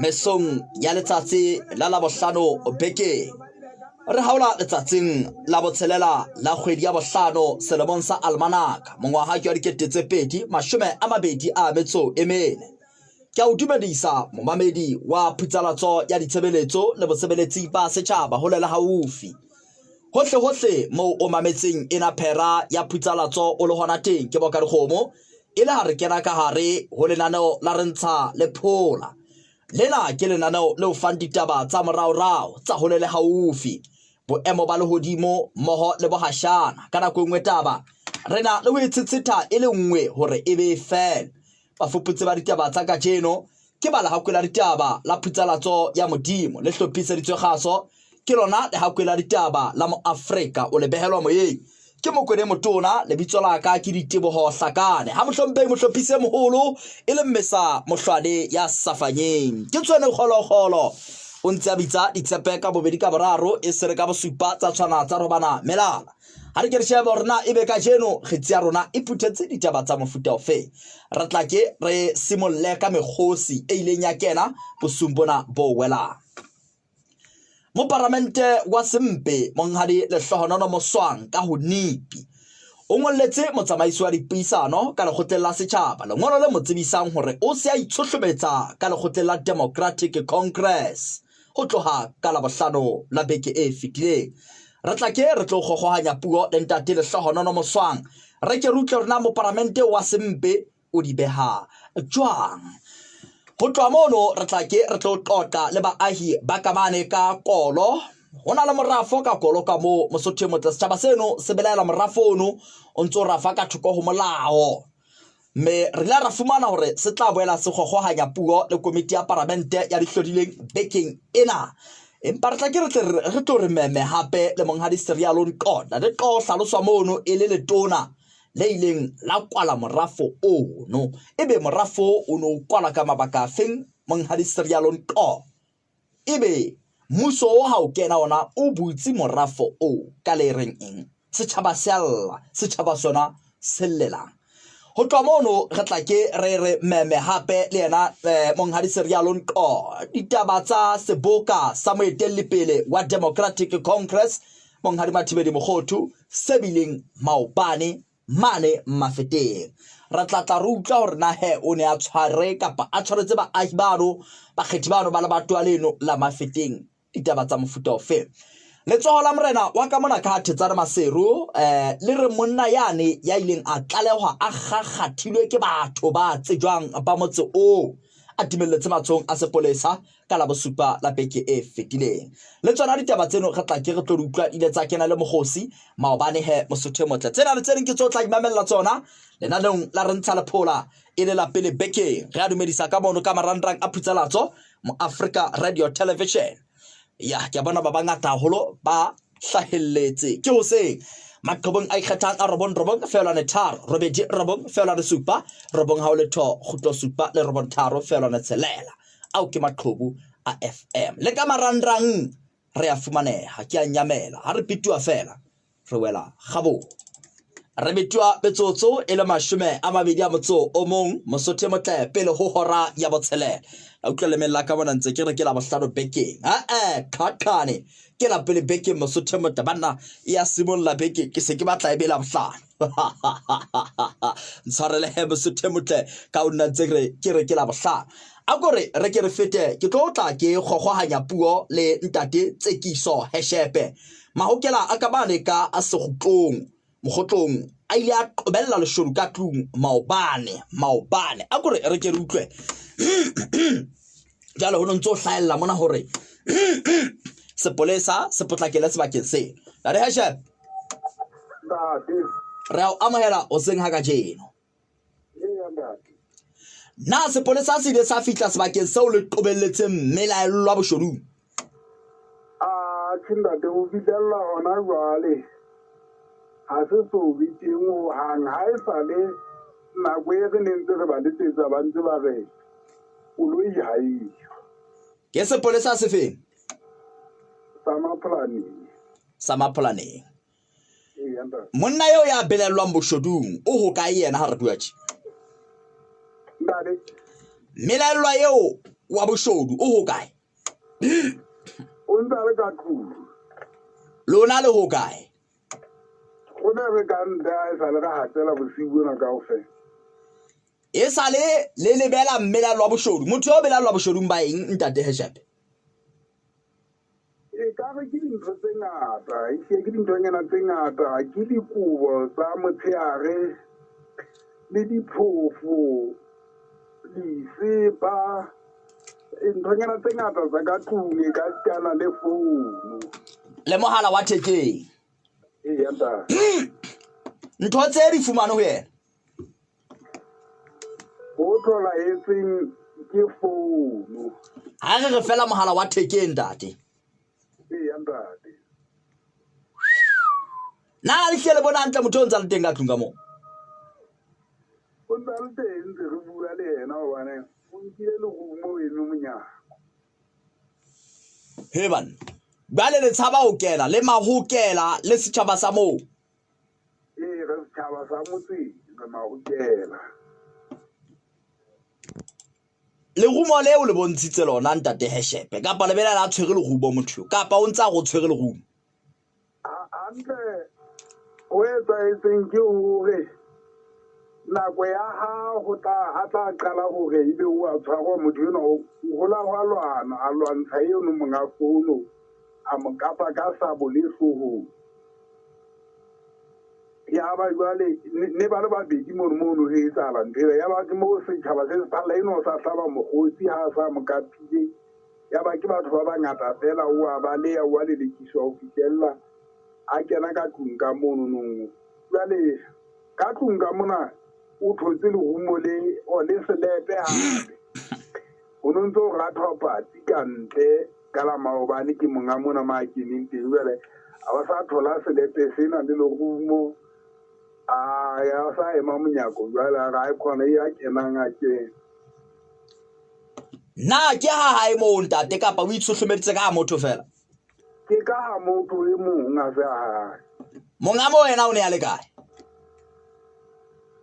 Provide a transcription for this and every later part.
mesong ya letsatsi la labohlano beke re haola letsatsing la botshelela la kgwedi ya bohlano selemong sa almanaka mongwaga ke wa 2024 ke a o dumedisa momamedi wa phutsalatso ya ditshebeletso le bosebeletsi ba setjhaba ho lela haufi hohle mo o mametseng ena phera ya phutsalatso o le hona teng ke boka dikgomo ile ha re kena ka hare ho lenaneo la rentsha le phola lena ke lenaneo le o fang ditaba tsa moraorao tsa ho lele haufi boemo ba lehodimo moho le bohashana ka nako engwe taba rena le ho itsitshitha e le nngwe hore e be fela bafuputsi ba ditaba tsa kajeno ke bala hakwela ditaba la phutsalatso ya modimo le hlophiseditswe kgaso ke lona le hakwela ditaba la mo Afrika o le behelwa moyeng ke mokwene motona le bitso la ka ke Diteboho Hlakane ha mohlomphehi mohlophise moholo e le mmesa mohlwane ya safanyeng ke tswene kgolokgolo o ntse a bitsa ditshepe ka bobedi ka boraro e sere ka bosupa tsa tshwana tsa robana melala ha re ke re sheba rona e be ka jeno kgetsi ya rona e phuthetse ditaba tsa mofuta ofe re tla ke re simolle ka mekgosi e ileng ya kena bosumbona bo welang mo parlamente wa sempe monghadi lehlohonono moswang ka ho nipi o ngolletse motsamaisi wa dipuisano ka lekgotleng la setjhaba lengolo le mo tsebisang hore o se a itshohlobetsa ka lekgotleng la Democratic Congress ho tloha ka labohlano la beke e fetileng re tla ke re tlo kgokgohanya puo le ntate lehlohonono moswang re ke rutle rona mo parlamente wa sempe o di beha jwang ho tloha mono re tla ke re tlo qoqa le baahi ba kamane ka kolo hona le morafo ka kolo ka mo Mosotho mo setjhaba seno se belaela morafo ono o ntso rafa ka thoko ho molao me re la ra fumana hore se tla boela se kgokgohanya puo le komiti ya parlamente ya dihlodileng bekeng ena empa re tla ke re tlo re meme hape le monghadi Serial Nqola le tlo hlaloswa mono e le letona le ileng la kwala morafo ono ebe morafo ono kwala ka mabaka feng monghadi Serial Nqola ebe muso o ha o kena ona o butsi morafo o ka le reng eng setjhaba sella setjhaba sona sellelang ho tloha mono re tla ke re meme hape le yena monghadi Serial Nqola ditaba tsa seboka sa moetellepele wa Democratic Congress monghadi Mathibedi Mokgothu se bileng maobane mane mafeteng ra tla re utlwa hore na he o ne a tshware kapa a tshwaretse baahi bano bakgethi bano ba le batwa leno la mafeteng ditaba tsa mofuta ofe letsoho la morena wa ka mona ka Thetsane Maseru le re monna yane ya ileng a tlalehwa a gagathilwe ke batho ba tsejwang ba motse o a timelletse matshong a sepolesa ka la bosupa la beke e fetileng le tsona ditaba tseno re tla ke re tlo utlwa ile tsa kena le mogosi maobane he Mosotho motle tsena le tsena ke tsotla imamella tsona lena la re ntsha lephola e le la pele beke re a dumedisa ka mono ka marandrang a phutsalatso mo Africa Radio Television ya ke bona ba bangata haholo ba hlahelletse ke hoseng maqhobong a ikgethang a robong fela ne tharo robedi robong fela re supa robong ha o le tho khutlo supa le robong tharo fela ne tshelela au ke maqhobu a FM le ka marandrang re a fumaneha ke a nyamela ha re pitua fela re wela gabo re bitwa betsotso e le 20 o mong Mosotho motle pele ho hora ya botshelela a utlwa le mela ka bona ntse ke re ke la bohlano bekeng khakhane ke la pele bekeng Mosotho motle bana ya simolla beke ke se ke batla e be la bohlano ntshwarele he Mosotho motle ka o nna ntse ke re ke la bohlano a gore re ke re fete ke tlo tla ke kgokgohanya puo le ntate Tsekiso Heshepe mahokela a ka bane ka a sekgotlong mogotlong a ile a qobella leshodu ka tlung maobane a gore re ke re utlwe jalo ho ntso hlaella mona hore sepolesa se potlakele sebakeng se la re Heshepe re o amohela o seng ha ka jeno na sepolesa se ile sa fihla sebakeng seo le qobelletseng mmelaello wa boshodu tshindate o fitella ona jwale ha se so biteng o hang ha e sale nako e re nentse re ba letsetsa ba ntse ba re o lo ihaile ke sepolesa se feng sa maplaneng monna yo ya belellwang boshodung o ho kae yena ha re bua tje Melaelwa eo wa boshodu o hokae? O ntse a le ka tlung. Lona le hokae? O ne re ka ntle a e sa le ka hatela bosiu bona kaofela. E sale le lebela melaelwa boshodu. Motho yo belaelwa boshodung ba eng ntate Heshepe? E ka re ke dintho tse ngata, ke dinthonyana tse ngata, ke dikobo tsa motshehare le diphofu, disepa, dinthonyana tse ngata tsa ka tlung e ka tshwana le founu. Le mohala wa thekeng. Eya ntate. Ntho tse di fumane ho yena. Ho tholahetseng ke founu. Ha re fela mohala wa thekeng ntate. Eya ntate. Na le hlele bona hantle motho o ntse a le teng ka tlung ka moo. O ntse a le teng ntse re bua le yena hobane o nkile lerumo eno monyako. He bana. Bale le tshaba ho kena le mahokela le setjhaba sa moo. Re setjhaba sa motseng re mahokela. Le rumo leo le bontshitse lona ntate Heshepe kapa le bela la tshwere le rumo motho kapa o ntse a go tshwere le rumo. Hantle o etsahetseng ke hore nako ya ha ho tla qala hore ebe o a tshwarwa motho enwa o hola ho lwana a lwantsha eno monga fono a mo kapa ka sabo le hloohong. Ya ba jwale ne ba le babedi mono he etsahala ntho ya ba ke mo setjhaba se sepalla eno sa hlaba mokgotsi ha sa mo kapile ya ba ke batho ba bangata fela o a baleya o a lelekiswa ho fitella a kena ka tlung ka mono nong. Jwale ka tlung ka mona o thotse lerumo le o le selepe hape o no ntse o rathwa patsi ka ntle ka la maobane ke monga mona ma keneng teng. Jwale a ba sa thola selepe sena le lerumo ya sa ema monyako jwale ga e khona ya kenang a kena. Na ke ha hae mo ntate kapa o itshohlomeditse ka motho fela? Ke ka ha motho e mong a se hae. Monga mo wena o ne a le kae?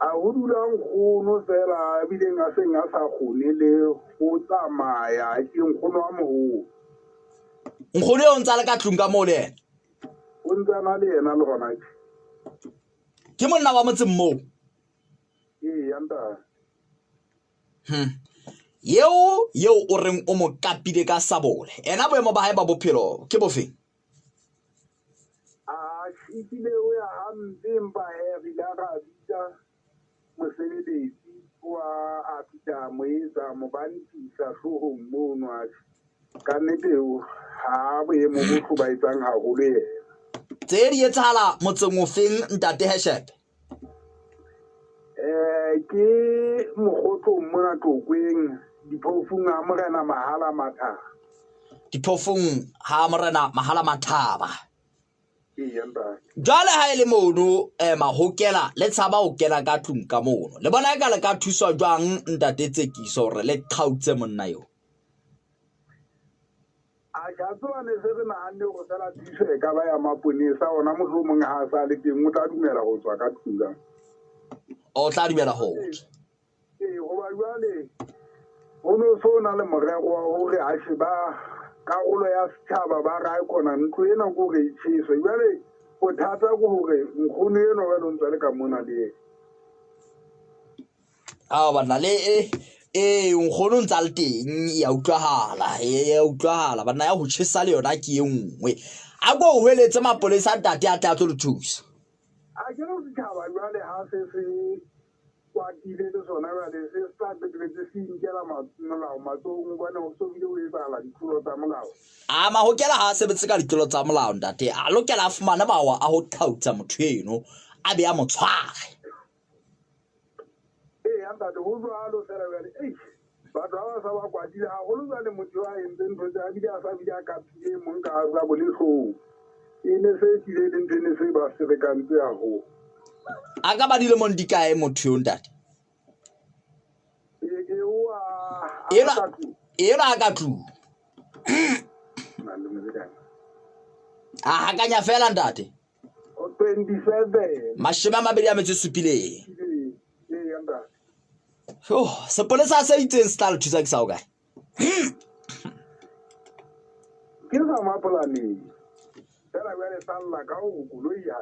A ho dula nkgono fela bileng a seng a sa kgone le go tsamaya ke nkgono wa moholo. Nkgono o ntse a le ka tlung ka moo le yena? O ntse a na le yena le gona ke monna wa motseng moo. Eya ntate. Yeo o reng o mo kapile ka sabole ena boemo ba hae ba bophelo ke bofeng? Shitile o ya hampe empa re la ra bitsa mosebeletsi a fihla mo etsa mo bantisa hloohong mono ka nnete ha boemo bo hlobaetsang haholo yena. Tse di etsahala motseng o feng ntate Heshepe? Ke mokgotlong mona Tlokweng diphofung a morena Mahala Mathaba. Diphofung ha morena Mahala Mathaba. Eya ntate. Jwale ha ele mono mahokela le tshaba ho kena ka tlung ka mono. Le bona ka le ka thuswa jwang ntate Tsekiso hore le qhautse monna yo? Ja tsone se re nahanne go sala thuso e ka ba ya maponesa ona mohlomong ha sa le teng o tla dumela go tswa ka tlung. O tla dumela ho? Goba jwale ho no so na le morero wa hore a sheba karolo ya setjhaba ba ra ikona ntlo ena go re itsheswe. Jwale bothata go hore nkgono eno wa lo ntse le ka mona le bana le nkgono ntse le teng ya utlwahala bana ya ho tshesa le yona ke engwe a go hweletse mapolesa ntate a tla tlo le thusa. A ke no setjhaba jwale ha se kwatile le sona jwale se sta betletse se inkela molao matsong bona o so bile o etsahala ditlolo tsa molao. Mahokela ha sebetse ka ditlolo tsa molao ntate a lokela a fumana mawa a ho qhautsa motho eno a be a mo tshware. Ntate ho jwalo fela jwale batho ba sa ba kwatile haholo jwale motho a entse ntho tse a bile a sa bile a kapile mong ka ra bo le hlooho e ne se tlile le ntho ne se ba se rekantse haholo. A ka ba dilemong di kae motho yo ntate? Ena a ka tlung a hakanya fela ntate 27 27. sepolesa se itseng se tla le thusa ke sa o kae ke sa mapolane fela jwale sa lla ka o koloi ha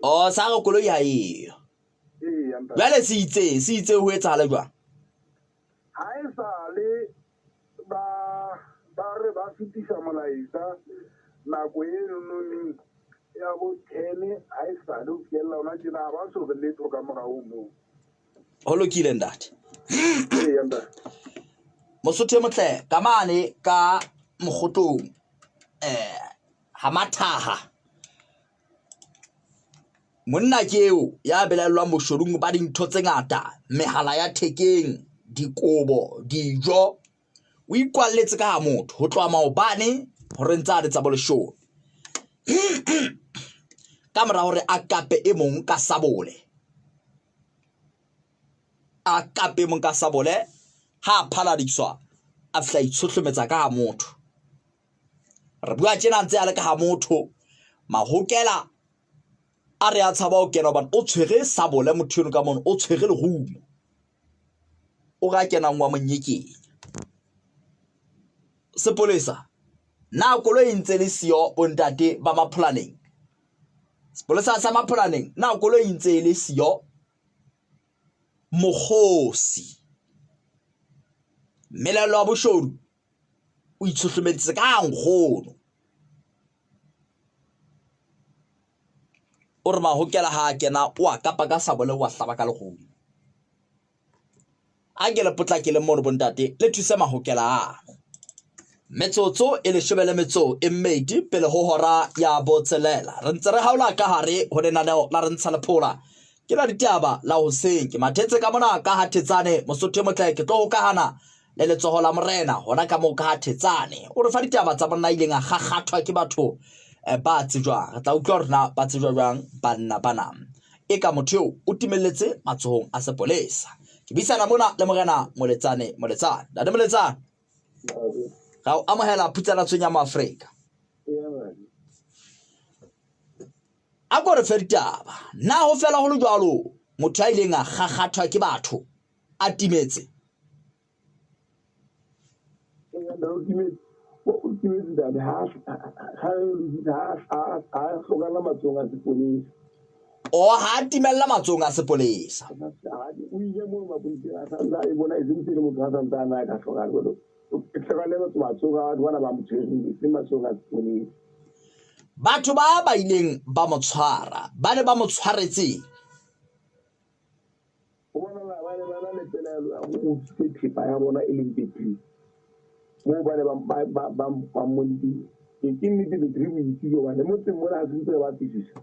o sa go koloi ha eyo jwale se itse ho etsahala jwang ha e sale ba re ba fitisa molaetsa nako e nonong ya bo 10 ha e sale o fiela ona tjena ba so re letho ka morao moo ho lokile ntate Mosotho motle ka mane ka mogotong ha mathaha monna ke eo ya belellwang boshorung ba dintho tse ngata mehala ya thekeng dikobo dijo o ikwalletse ka ha motho ho tloa maobane hore ntse a re tsa boleshong ka mora hore a kape e mong ka sabole ha phaladiswa a fla itshohlometsa ka ha motho re bua tjena ntse a le ka ha motho mahokela a re a tshaba o kena hobane o tshwere sabole motho eno ka mona o tshwere lerumo o ga kenang wa monyekeng sepolesa na koloi ntse le siyo bontate ba mapholaneng sepolesa sa mapholaneng na koloi ntse le siyo mokgosi melelo wa boshodu o itshohlomeditse ka nkgono o re mahokela ha kena o a kapa ka sabole wa hlaba ka legomo a ke le potlakile mo re bontate le thuse mahokela a metsotso e le shebele metso e mmedi pele ho hora ya botselela re ntse re haola ka hare ho lenaneo la re ntsha lephola ke la ditaba la hoseng ke mathetse ka mona ka hathetsane Mosotho motle ke tlo ho kahana le letsoho la morena hona ka mo ka hathetsane o re fa ditaba tsa bona ileng a gagathwa ke batho ba tsejwang re tla utlwa rena ba tsejwa jwang banna bana e ka motho o timelletse matsohong a sepolesa ke bisana mona le morena moletsane da moletsane ga o amohela phutsana tsonya mo Afrika a go re feditaba na ho fela ho le jwalo motho a ileng a gagathwa ke batho a timetse o ha timella matsong a sepolesa batho ba ileng ba mo tshwara ba ne ba mo tshwaretse ya bona e leng betri mo ba le ba mondi ke nnete betri bo itse ba le mo teng mona a se ba tsitsisa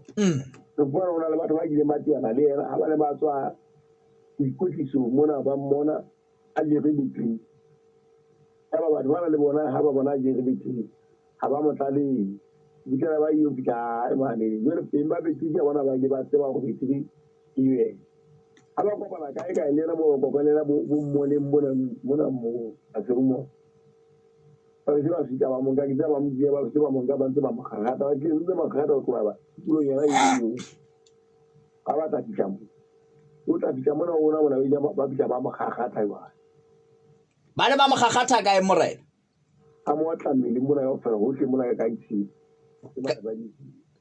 re bona ona le batho ba ile ba tiana le yena ha ba le ba tswa ikotliso mona ba mmona a le betri ba batho ba le bona ha ba bona je re betri ha ba mo tlale dikela ba yo fika mane jwale peng ba betri ya bona ba ile ba tseba go betri iwe ha ba kopana ka e ka ile na mo kopanela bo mmole mona mo a se mo ba se ba fika ba mo ka kitsa ba mo dia ba se ba mo ka ba ntse ba magagata ba ke ntse magagata go ba pulo yana e ka ba ta ditlambo o tla fika mona ona bona ba fika ba magagata ba le ba magagata ka e morena a mo tlamele mona yo fela ho tle mona ka itse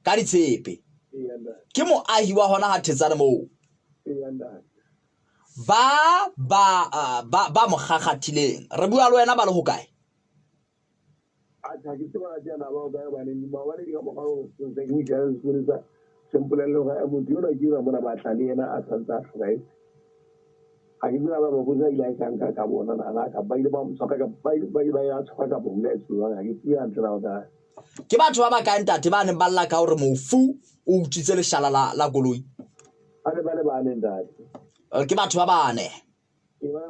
ka ditshepe ke moahi wa hona hathetsane moo ba mo gagathileng re bua le wena ba le ho kae a tla ke tseba jana ba ba ba ne ba ba le ka mo go se ke ja se se simple le ga mo dira ke ra mona ba tla le yena a tsantsa right a ke bua ba ba go ile ka bona na ka ba ile ba mo tsaka ka ba ya tsaka ka bo le tsu ga ke tsaya ntla da ke batho ba ka ntate ba ne ba lla ka hore mofu o utsitse leshala la koloi ale ba le ba ne ntate ke batho ba bane e ba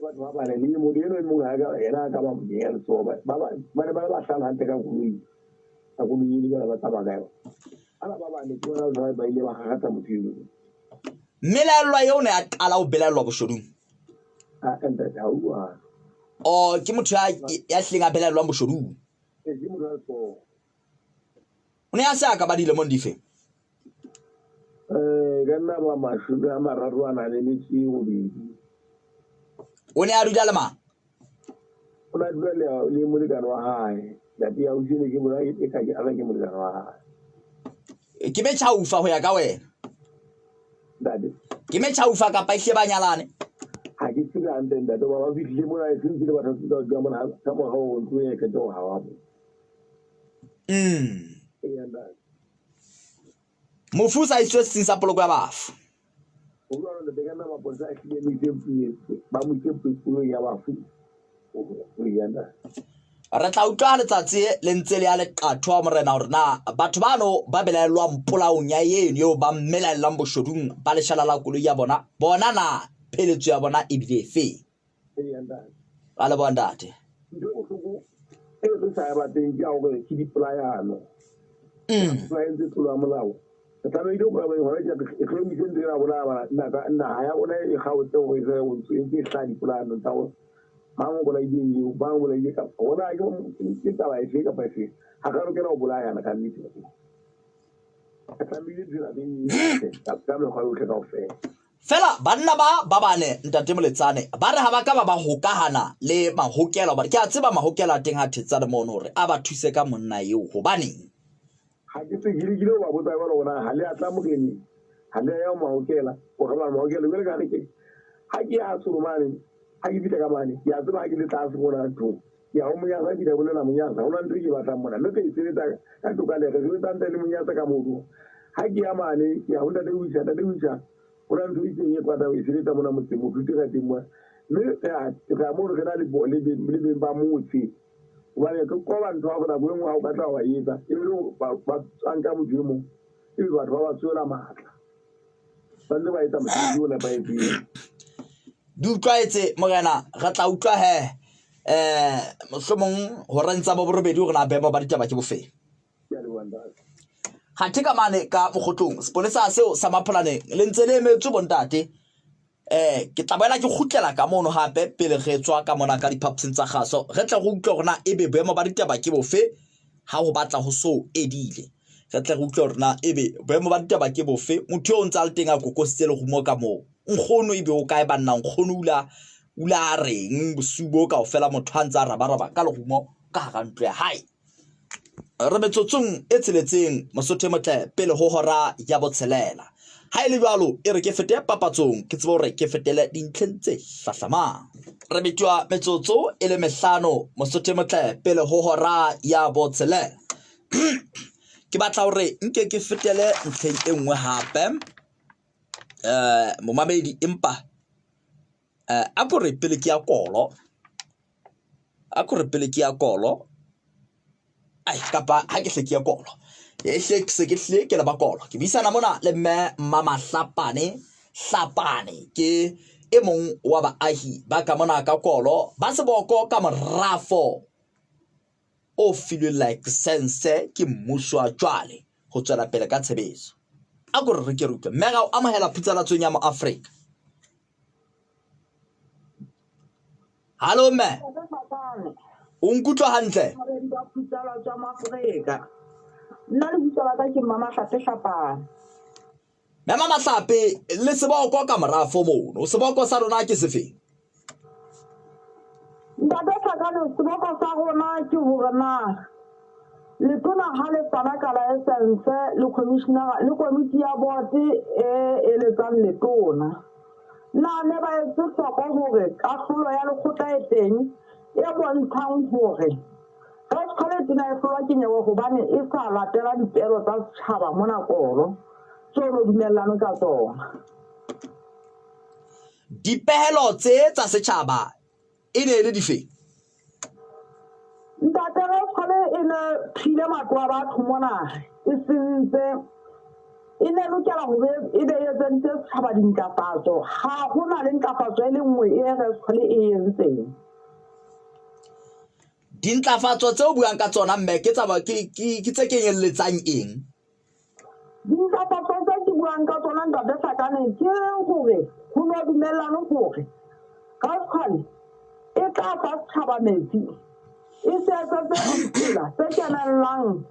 batho ba bane le mo dino mo ga ga ena ka ba mo ya so ba ba hlala hante ka koloi a koloi le ba tsa ba ga ala ba bane ke bona ba ile ba gata mothino melelwa yo ne a qala o belelwa boshorung a enta ja uwa o ke motho ya hlenga belelwa boshorung e di mo ra so o ne a sa ka ba dile mo dife ganna ba mashuga mararo ana le metsi go bidi o ne a dula le mang o na dula le molekane wa hae dati ya usile ke bona e ka ke ala ke molekane wa hae ke me tshaufa ho ya ka wena dati ke me tshaufa ka pa hle ba nyalane ha ke tsira ande dati ba fihle mona e tsile ba tsa ga mona ka mo ha o ntwe ke to ha wa Mofusa iswe sinsa poloko ya bafu o bona le bekana ba bontsha ke le tempi ba mo tempi pulo ya bafu o yanda re tla utlwa letsatsi le ntse le ya leqatho wa morena hore na batho bano ba belaelwang polaong ya eno yo ba mmelaelang boshodung ba leshala la koloi ya bona na pheletso ya bona e bile efe a le bondate e re sa ba teng ya hore ke di playano tse tlola molao tla be ile go ba hore ke economic ndi ra bona na ya ona e gaotse go re o ntse tla di playano tsa go mango bola di ba bola di ka ona ke taba e ka pa se ha ka re ke ra bola yana ka nnete ka mbile dira ding ka le go tle ka ofela fela banna ba bane ntate moletsane ba re ha ba ka ba hokahana le mahokelo ba ke a tseba mahokelo a teng ha thetsa le mono hore a ba thuse ka monna eo hobaneng ha ke se gile ba botsa ba lona ha le atla mogeni ha le ya mahokela o ga ba mahokelo le ga re ke ha ke a surumane ha ke fita ka mane ya tseba ke le tsa se bona ntho ya o mo ya ga ke da bolela monyasa ona ntho ke ba tla mona le ke tsebetsa ka toka le ga se tanta le monyasa ka modu ha ke ya mane ya hunda de wisa ona ntho ke ye kwa da e tsebetsa mona motse mo tutira timwa mme ya ga mo re na le bole le ba motse wa le ko ba ntho ga bona boemo ha o batla wa yetsa e le ba tsanka modimo e le batho ba ba tsoela matla ba le ba etsa motho le ba e di utlwaetse morena re tla utlwa mohlomong ho rentsa bo borobedi hore na bemo ba ditaba ke bofeng ga theka mane ka mogotlong seponesa seo sa mapolane le ntse le emetse bontate ke tla boela ke khutlela ka mono hape pele re tswa ka mona ka diphaposing tsa gaso re tla go utlwa hore na ebe boemo ba ditaba ke bofe ha ho batla ho so edile re tla go utlwa hore na ebe boemo ba ditaba ke bofe motho yo ntse a le teng a kokositse le go mo ka mo nkgono ebe o kae banna nkgono ula reng bosubo ka ofela motho a ntse a raba ka lehumo ka ga ntlo ya hae re metsotsong e tseletseng Mosotho motle pele ho hora ya botshelela ha ile jwalo e re ke fete papatsong ke tsebo hore ke fetele dintlheng tse hlahlamang re betwa metsotso e le mehlano Mosotho motle pele ho hora ya botshelela ke batla hore nke ke fetele ntlheng e nngwe hape momamedi empa a ko re pele ke ya kolo ai kapa ha ke hle ke ya kolo e hle ke hle ke la ba kolo ke bisana mona le mme mama Hlapane ke e mong wa baahi ba ka mona ka kolo ba seboko ka morafo o filwe like sense ke mmuso a jwale ho tswela pele ka tshebetso a go re ke rutwe mme ga o amahela phutsalatsong ya mo Afrika. Hallo mme o nkutlwa hantle nna le bitsala ka ke mama Hlapane mama Mahlape le seboko ka morafo mono seboko sa rona ke sefeng ntate Hlakane seboko sa rona ke hore na le tona ha le fana ka license le commissioner le committee ya board e le tsang le tona na ne ba etse soko hore kahlolo ya lekgotla e teng e bontshang hore College na e flowa ke nyewe hobane e sa latela dipelo tsa setjhaba mona kolo tsone dumellano ka tsona dipehelo tse tsa setjhaba e ne le difeng ntate College e ne phile matlo a batho mona e sentse e ne lokela hore e be etsentse setjhaba dintlafatso ha hona le ntlafatso e le nngwe e entseng dintlafatso tseo buang ka tsona mme ke tse kenyelletsang eng dintlafatso tse ke buang ka tsona ntate Hlakane ke hore ho no dumellano hore Gautshwane e tla fa setjhaba metsi e se etsetse ditsela tse kenellang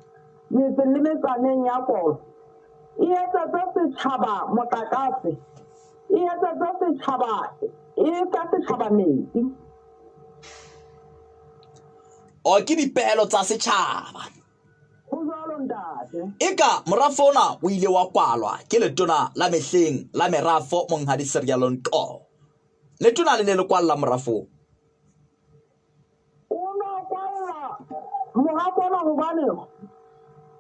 metseng le metsaneng ya kolo e etsetse setjhaba motlakase e etsetsa setšhaba e ka setšhaba metsi o ke dipehelo tsa setšhaba go jalo ntate eka morafo ona o ile wa kwalwa ke letona la mehleng la merafo monghadi Serial Nko letona le ne le kwalla morafo o na kwalla morafo ona gobane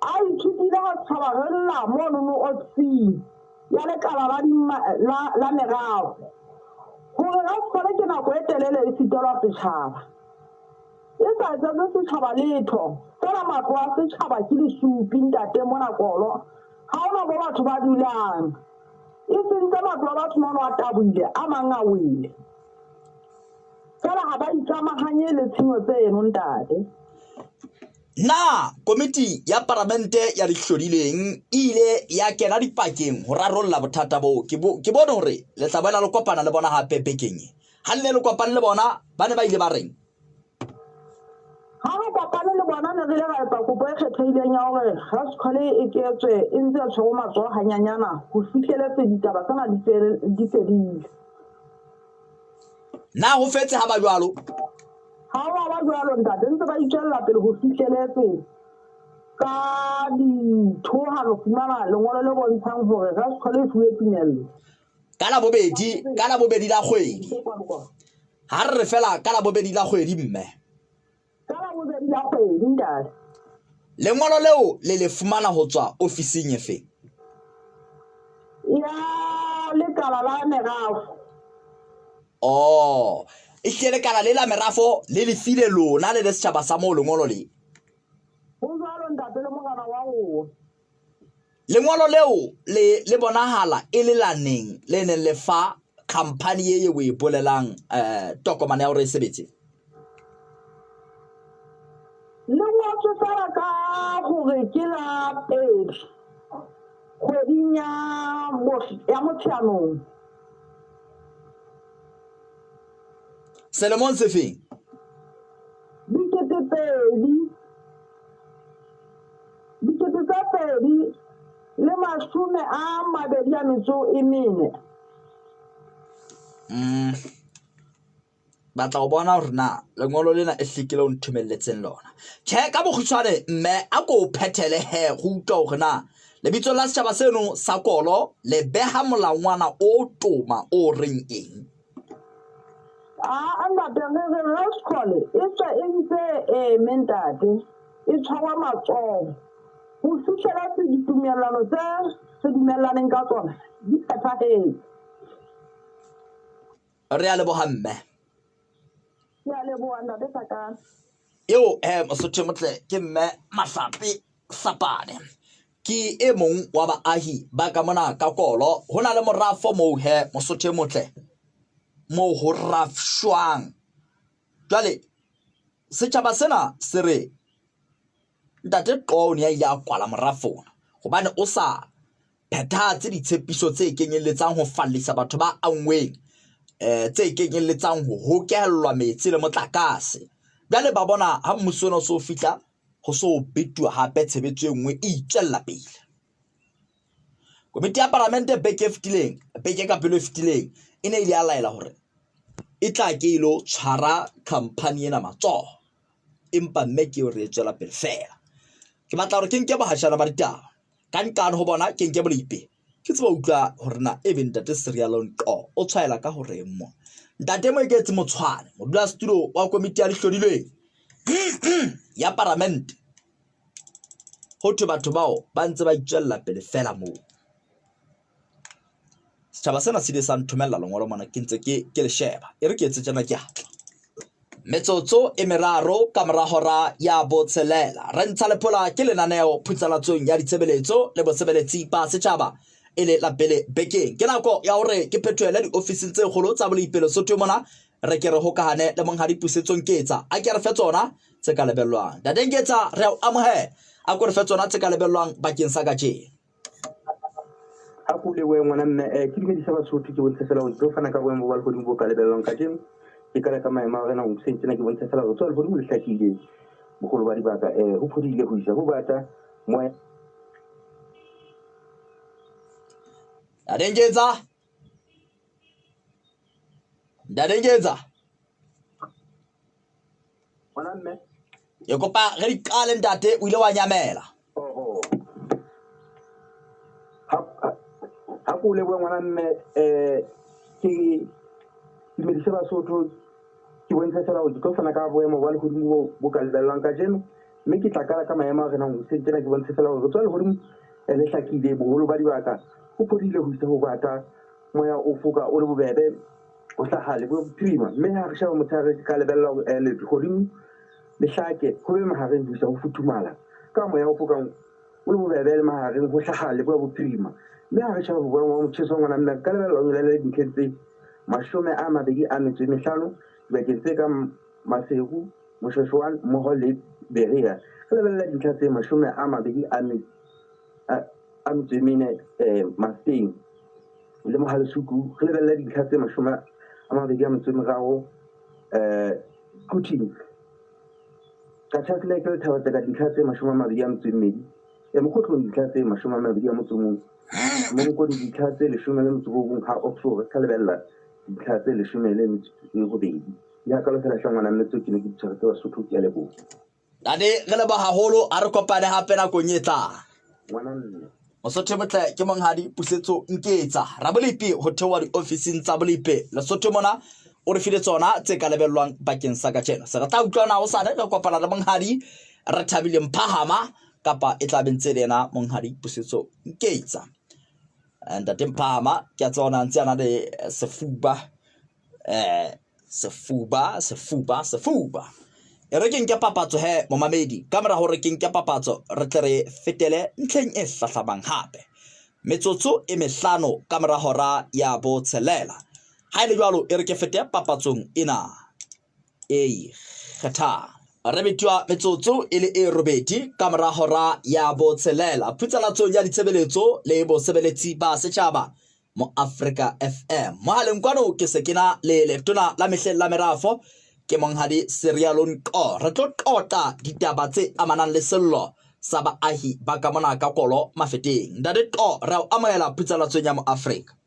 a ithutile go tshwaragella mono mo ofising ya lekala la merafo gore ga sekole ke nako e telele e fetelwa setšhaba e sa etsetse setšhaba letho fela matlo a setšhaba ke lesupi ntate mo nakolo ga ona bo batho ba dulang e sentse matlo a batho mono a taboile a mang a wele fela ga ba ikamaganye le tshenyo tseno ntate na komiti ya parlamente ya dihlodileng ile ya kena dipakeng ho rarolla bothata bo ke bone hore le tla bona le kopana le bona hape bekeng ha le kopana le bona ba ne ba ile ba reng ha re kopane le bona ne re le ga etsa kopo e kgethehileng ya hore ga sekole e ketswe e ntse e tshwere matsoho hanyanyana ho fihleletse ditaba tsena di fedile na ho fetse ha ba jwalo ha wa ba jwalo ntate ntse ba itjella pele ho fihleletse ka dithoha re fumana lengolo le bontshang hore ga sekole e fuwe tumello ka la bobedi la kgwedi ha re fela ka la bobedi la kgwedi mme ka la bobedi la kgwedi ntate lengolo leo le fumana ho tswa ofising efe ya lekala la merafo e hlele kana le la merafo le file lona le setjhaba sa mo lengolo le ho jwalo ntate le mogana wa go lengolo leo le bonahala e le laneng le neng le fa company ye we bolelang tokomane ya hore e sebetse le ngwatswe fela ka gore ke la pedi kgweding ya Motsheanong selemong se feng dikete tsa pedi le 24 batla go bona hore na lengolo lena e hlikile o nthumelletseng lona tjhe ka bokgutshwane mme a ko phethele he go utlwa hore na lebitso la setjhaba seno sa kolo le beha molangwana o toma o reng eng ntate re sekole e tswa e ntse mentate e tshwarwa matsoho ho fihlela se ditumellano tse se dumellaneng ka tsona di phethahetse re a leboha mme ya leboha ntate Sakana eo Mosotho motle ke mme Mahlapi Hlapane ke e mong wa baahi ba ka mona ka kolo ho na le morafo moo Mosotho motle mo ho rafshwang jwale setjhaba sena se re ntate Qoni ya kwala morafona hobane o sa phethatse ditshepiso tse kenyelletsang ho fallisa batho ba angweng tse kenyelletsang ho hokellwa metsi le motlakase jwale ba bona ha mmuso ona so fihla ho so betuwa hape tshebetso e nngwe e itjella pele komiti ya parlamente beke ka pelo e fetileng e ne ile a laela hore e tla ke ilo tshwara company ena matsoho empa mme ke re tswela pele fela ke batla hore ke nke bahashana ba ditaba ka nkane ho bona ke nke bolipe ke tseba utlwa hore na e be ntate Serial Nko o tshwaela ka hore mo ntate mo iketse motshwane modula studio wa komiti ya dihlodilweng ya parlamente ho thwe batho bao ba ntse ba itjella pele fela moo setjhaba sena se ile sa nthomella lengolo mona ke ntse ke le sheba e re ke etse tsena ke atla metsotso e meraro ka mora hora ya botshelela re ntsha lephola ke lenaneo phutsalatsong ya ditshebeletso le bosebeletsi ba setjhaba e le la pele bekeng ke nako ya hore ke phethoele diofising tse kgolo tsa boleipelo Sotho mona re ke re hokahane le monghadi pusetsong ketsa a ke re fe tsona tse ka lebellwang dateng ketsa re o amohe a ko re fe tsona tse ka lebellwang bakeng sa gajeng a kule we ngwana mme ke dimedisa Basotho ke bontshe fela o tlo fana ka boemo ba lehodimo bo ka lebellwang ka jeng ke ka ka maema a rena o sentse ke bontshe fela o tswa lehodimo le hlakile bogolo ba dibaka ho phodile ho isa ho bata mo dateng ketsa Ndadengeza ngwana mme ye kopa re di qale ntate o ile wa nyamela ha ko le ngwana mme ke medise Basotho ke bontsha fela go tlo fana ka boemo ba lehodimo bo ka lebellang ka jeno mme ke tlakala ka maemo a rena go se tsena ke bontsha fela go tswa lehodimo le hlakile boholo ba dibaka o phodile ho isa ho bata moya o foka o le bobebe o hlahale bo prima mme ha re shaba mothare ka lebella le lehodimo le hlake ho be mahareng ho isa ho futhumala ka moya o foka o le bobebe le mahareng ho hlahale bo prima mme ha re shaba boemo ba motjheso ngwana mme ka lebella o le dintlhetse 25 bakeng tse ka Maseru Moshweshwane mmoho le Berea re lebella dintlha tse 24 Maseng le Mohalesuku re lebella dintlha tse 23 Kuting ka tshakile ke thaba tsa dintlha tse 22 mokgotlong dintlha tse 21 mo ko dintlha tse 19 ha Oxford ka lebella dintlha tse 18 ya ka lo fela shangwana mmetso ke ne ke tshware ke Basotho ke le bo Dade re le ba haholo a re kopane hape na konyetla ngwana mme Mosotho motle ke monghadi pusetso nketsa ra bolipi ho thewa di ofising tsa bolipi Lesotho mona o re file tsona tse ka lebellwang bakeng sa ka tjena se re tla utlwana ho sane ka kopana le monghadi re thabile mphahama kapa e tla bentse lena monghadi pusetso nketsa and mphahama ke a tsona ntse ana le sefuba e re keng ke papatso he momamedi ka mora hore keng ke papatso re tle re fetele ntlheng e hlahlamang hape metsotso e mehlano ka mora hora ya bo tshelela ha ile jwalo e re ke fete papatsong ena kgetha re betwa metsotso e le e robedi ka mora hora ya bo tshelela phutsalatsong ya ditshebeletso le bo sebeletsi ba setjhaba mo Africa FM mohaleng kwano ke se kena le letona la mehleng la merafo ke monghadi Serialon Qo re tlo qota ditaba tse amanang le sello sa baahi ba ka mona ka kolo mafeteng ndade Qo re o amohela phutsalatsong ya mo Africa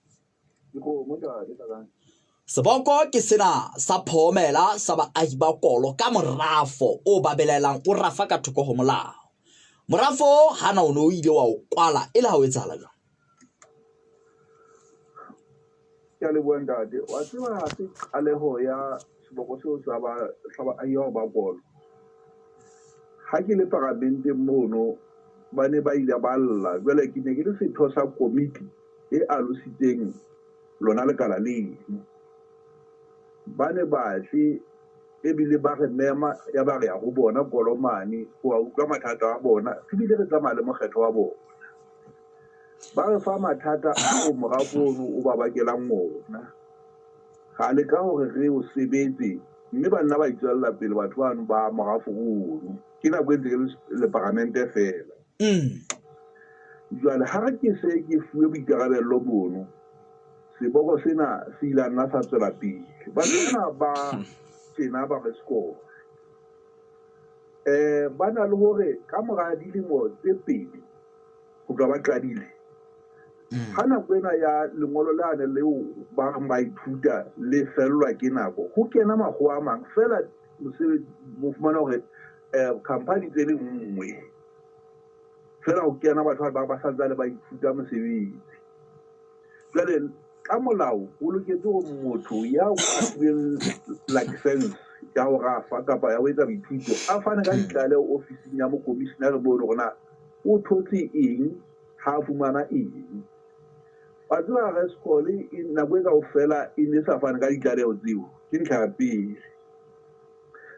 seboko ke sena sa phomela sa baahi ba kolo ka morafo o babelelang o rafa ka thoko ho molao morafo hana o no ile wa o kwala ile ha o etsahala jwang ya le bondade wa tseba ha se qaleho ya seboko seo sa ba ayo ba bolo ha ke le parlamente mono ba ne ba ile ba lla jwale ke ne ke le setho sa komiti e alositseng lona le kala le ba ne ba se e bile ba re mema ya ba re ya go bona kolomane go utlwa mathata a bona se bile re tsamaya le mokgetho wa bona ba re fa mathata a o morafo o ba bakelang ona ga le ka hore re o sebetse mme ba nna ba itswella pele batho bano ba morafo ono ke na bwetse le parlamente fela jwale ha ke se ke fuwe boikarabello bono seboko sena se ila nna sa tswela pele ba tsena ba tsena ba re score ba na le hore ka mora dilemo tse pedi go tla ba qadile ha nako ena ya lengolo la ne leo ba ba ithuta le fellwa ke nako ho kena mago a mang fela mo fumana hore company tse le nngwe fela ho kena batho ba sa tsale ba ithuta mosebetsi jwale ka molao o loketse go motho ya o license ya ho rafa kapa ya ho etsa boithuto a fane ka ditlaleho ofising ya mo commissioner bo rona o thotse eng ha fumana eng ba tswa re skole in na bweka o fela in sa fane ka ditlaleho tseo ke ntlha ya pele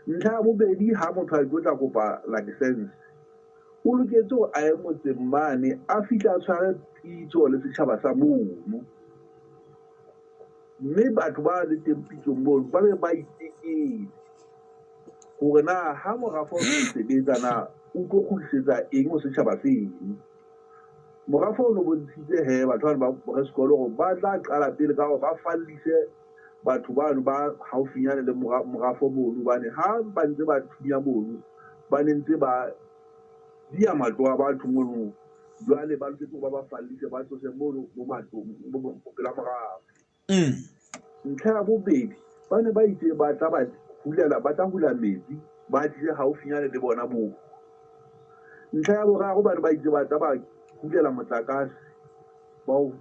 ntlha ya bobedi ha motho a tla kopa license o loketse go a emotse mane a fitla a tshware pitso le setšhaba sa mono mme batho ba le tempitsong mono ba be ba itekile gore na ha morafo o sebetsa na o tlo kgodisetsa eng o setšhaba seno morafo o no bontshitse he batho ba re sekolo gore ba tla qala pele ka gore ba fallise batho bano ba haufinyane le morafo mono bane ha ba ntse ba thunya mono ba ne ntse ba dia matlo a batho mono jwale ba ntse ba ba fallise ba tsose mono mo matlo mo pela morafo ntlha ya bobedi ba ne ba itse ba tla hula metsi ba tlile haufinyane le bona moo. Ntlha ya boraro ba ne ba itse ba tla ba hulela motlakase ba o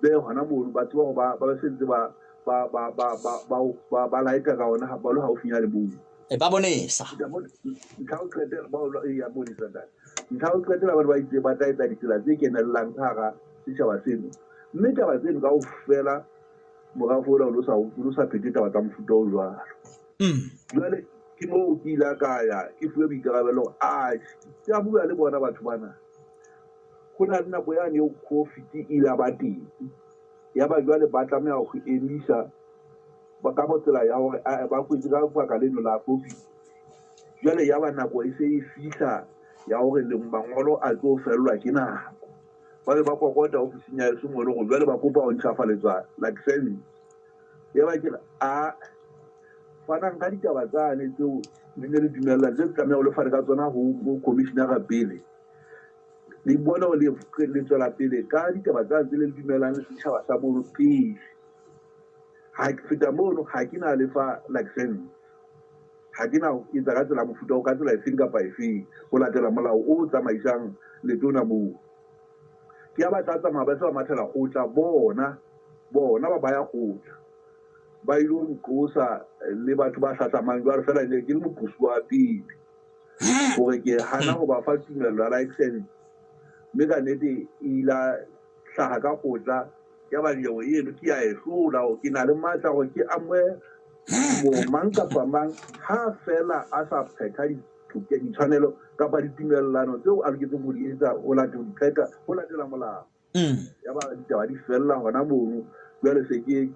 beha hona mono ba tseba ba sentse ba laeta ka ona ba lo haufinyane le moo. Ba bonesa ntlha o qetela ba ya bonesa ntate. Ntlha o qetela ba itse ba tla etsa ditsela tse kenellang ka hara setjhaba seno, mme taba tseno kaofela morafo ona o sa phete taba tsa mofuta o jwalo. Jwale ke moo ke ile ka ya ke fuwe boikarabelo ke a bua le bona batho bana. Go na le nako yane eo COVID ile ba teng, ya ba jwale ba tlameha go emisa ba ka botsela ya hore ba kwetse ka baka leno la COVID. Jwale ya ba nako e se e fihla ya hore le mangolo a tlo fellwa ke nako. Ba ba kokota ofising ya se mono go jwale ba kopa ho ntshafaletswa license. Ya ba ke fana ka ditaba tsane tseo le ne le dumella tse tlameha o le fare ka tsona ho commissioner pele. Le bona le tswela pele ka ditaba tsane tse le dumellang le setjhaba sa mono pele. Ha ke feta mono ha ke na le fa license. Ha ke na ke tsa ka tsela mofuta o ka tsela e feng kapa e feng ho latela molao o tsamaisang letona moo. Ke ya ba tsamaya ba sa mathela khotla bona ba ya khotla ba ile go qosa le batho ba hlatsamang jwa fela ne ke le mopusi wa pele gore ke hana go ba fa tumelo ya license, mme ka nete ila hlaha ka khotla ya ba leo yeno ke ya e hlola ke na le matla go ke amwe mo mang kapa mang ha fela a sa phetha ditshwanelo kapa ditumellano tseo a loketseng go di etsa ho latela molao. Ya ba ditaba di fella hona mono jwale se ke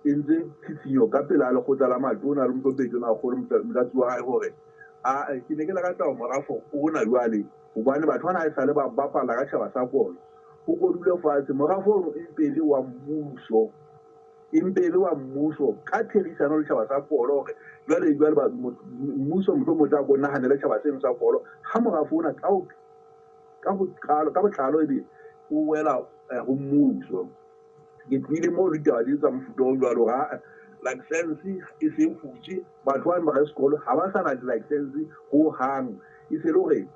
entse tsitsinyo ka pela le khotla la matona le motopetso na go motlatsi wa hae hore ke ne ke la ka tao morafo o na jwale hobane batho bana e sale ba bapala ka tjhaba sa bona go kodule fatshe morafo o impele wa mmuso ka therisano le tjhaba sa polo hore jwale ba mmuso motho motla go nahanela tjhaba seno sa polo ha morafo ona ka botlalo ebe o wela go mmuso. Ke tlile mo le taba di tsa mofuta o jwalo ga license e se mfutse batho ba ba sekolo ha ba sa na license go hang e se le hore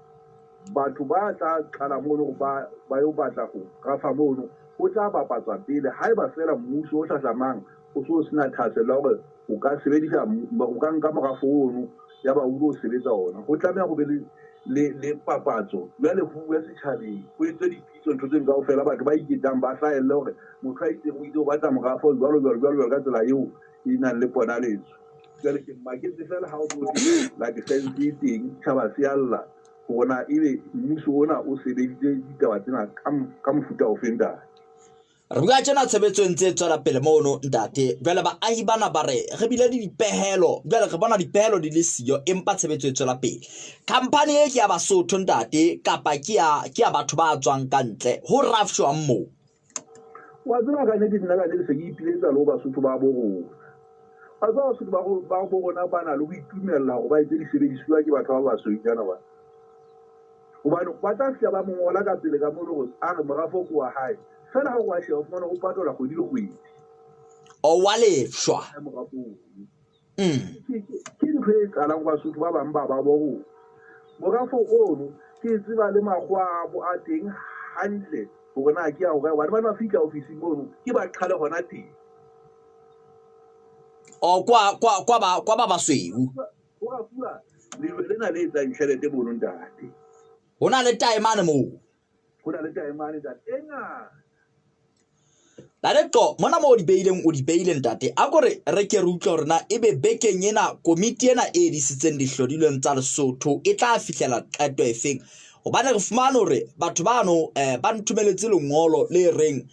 batho ba tla qala mono ba yo batla go rafa mono o tla bapatswa pele ha e ba fela mmuso o hlahlamang o so sena thasela hore o ka sebedisa o ka nka morafo ono ya ba o sebetsa ona go tlameha go be le papatso jwale go bua setjhabeng go etse dipitso ntho tse nka fela batho ba iketang ba hlaelle hore motho a itse go itse o batla morafo jwalo ka tsela eo e nang le ponaletso. Jwale ke maketse fela ha o botse la defense teng tjhaba se alla bona ebe mmuso ona o sebeditse ditaba tsena ka mofuta o fenda. Re bua tjena tshebetso ntse tswela pele mono ntate jwale baahi bana ba re re bile le dipehelo jwale re bona dipehelo di le siyo empa tshebetso e tswela pele. Company e ke ya Basotho ntate kapa ke ya batho ba tswang ka ntle ho rafshwa mo wa tsena ka nne nna ka le se ke ipiletsa lo Basotho ba borona a tsa Basotho ba borona ba na le go itumella go ba itse di sebediswa ke batho ba basweu jana ba hobane ba tla se ba mongola ka pele ka mono go a re morafo ko wa hae fela go wa sheo fumana o patola go di le go o walefshwa ke ntho e qalang Basotho ba bang ba borona morafo ono ke tseba le magwabo a teng hantle gore na ke ya go wa ba fika office mono ke ba qhale hona teng o kwa ba basweu go ga pula le na le tsa tšhelete mono ntate ho na le taemane moo go na le taemane ntate enga la letto mona mo di beileng ntate a gore re ke re utlwa hore na ebe bekeng ena komiti ena e disitseng dihlodilweng tsa Lesotho e tla fihlela qeto e feng hobane re fumana hore batho bano ba ntumeletse lengolo le reng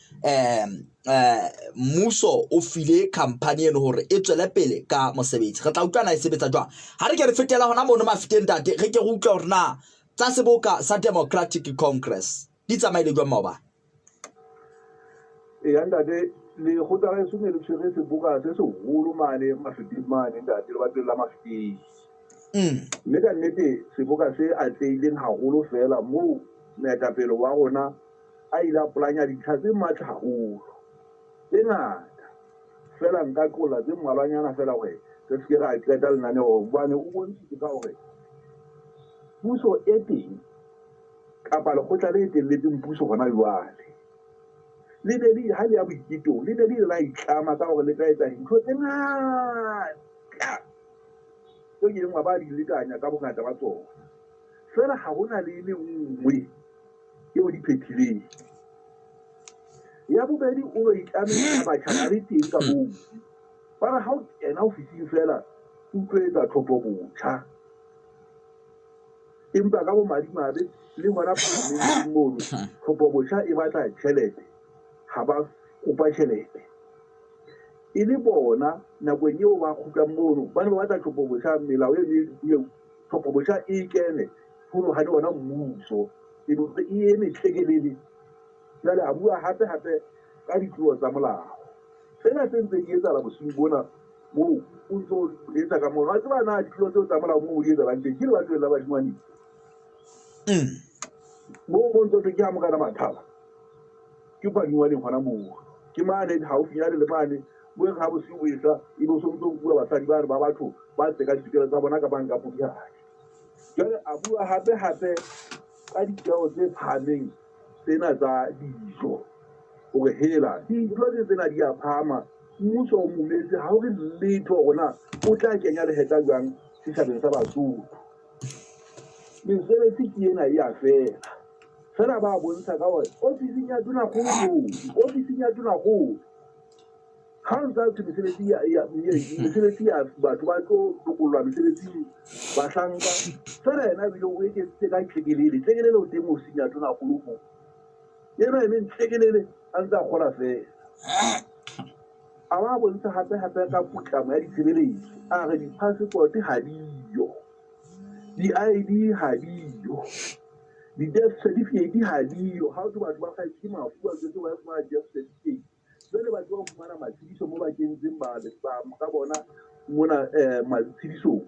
mmuso o file company eno hore e tswele pele ka mosebetsi. Re tla utlwana e sebetsa jwang ha re ke re fetela hona mono mafiteng ntate re ke re utlwa hore na tsa seboka sa Democratic Congress di tsamaile jwang maoba ntate le go tla re sone le tshwere seboka se seholo mane mafiteng mane ntate le batho la mafiteng mme ka nnete seboka se atlehileng haholo fela moo moetapele wa rona a ile a polanya dintlha tse matla haholo tse ngata fela nka tlola tse mmalwanyana fela gore re se ra qeta lenaneo bane o bontshitse ka gore puso e teng kapa lekgotla le etelletseng puso gona jwale le ne di ha le ya boiketong le ne di la itlama ka gore le tla etsa dintho tse ngata tse ke lengwa ba di lekanya ka bongata ba tsona fela ga gona le nngwe eo di phethileng ya bobedi o lo itlamela batjhana le teng ka moo ba re ha o kena ofising fela o tlo etsa thopo botjha empa ka bomadimabe le gona phahameng mono thopo botjha e batla tšhelete ga ba kopa tšhelete e le bona nakong eo ba kgutlang mono ba ne ba batla thopo botjha melao eo thopo botjha e kene gono ga di ona mmuso e eme tlhekelele jale a bua gape-gape ka ditlolo tsa molao sena se ntse ke etsala bosigo bona moo o ntse o etsa ka mono a tseba na ditlolo tseo tsa molao moo o di etsalang teng ke le batho la badingwaneng moo mo ntse ke amo kana mathaba ke badingwaneng gona moo ke mane gaufinyane le mane boe ga bosigo esa e be o sontse o bua basadi ba re ba batho ba tseka ditokelo tsa bona ka banka podiadi jale a bua gape-gape ka ditjeo tse phahameng tsena tsa dijo gore hela dilo tsena di a phama mmuso o mometse ga o re letho gona o tla kenya leheta jwang setšhabeng sa Basotho mesebetsi ke ena e a fela ba bontsha ka gore ofising ya tonakgolo ga o ntse mesebetsi ya batho ba tlo lokololwa mesebetsing ba hlanka fela ena ebile o eketsitse ka tlhekelele o teng ofising ya tonakgolo mo ena eme tlhekelele a ntse a kgola fela a ba bontsha gape-gape ka putlamo ya ditshebeletso a re di-passport ga diyo di-ID ga diyo di-death certificate ga diyo ga o tse batho ba gaise ke mafu ba tsetse ba fumana death certificate jale batho ba fumana matshediso mo ba kentseng ka bona mona matshedisong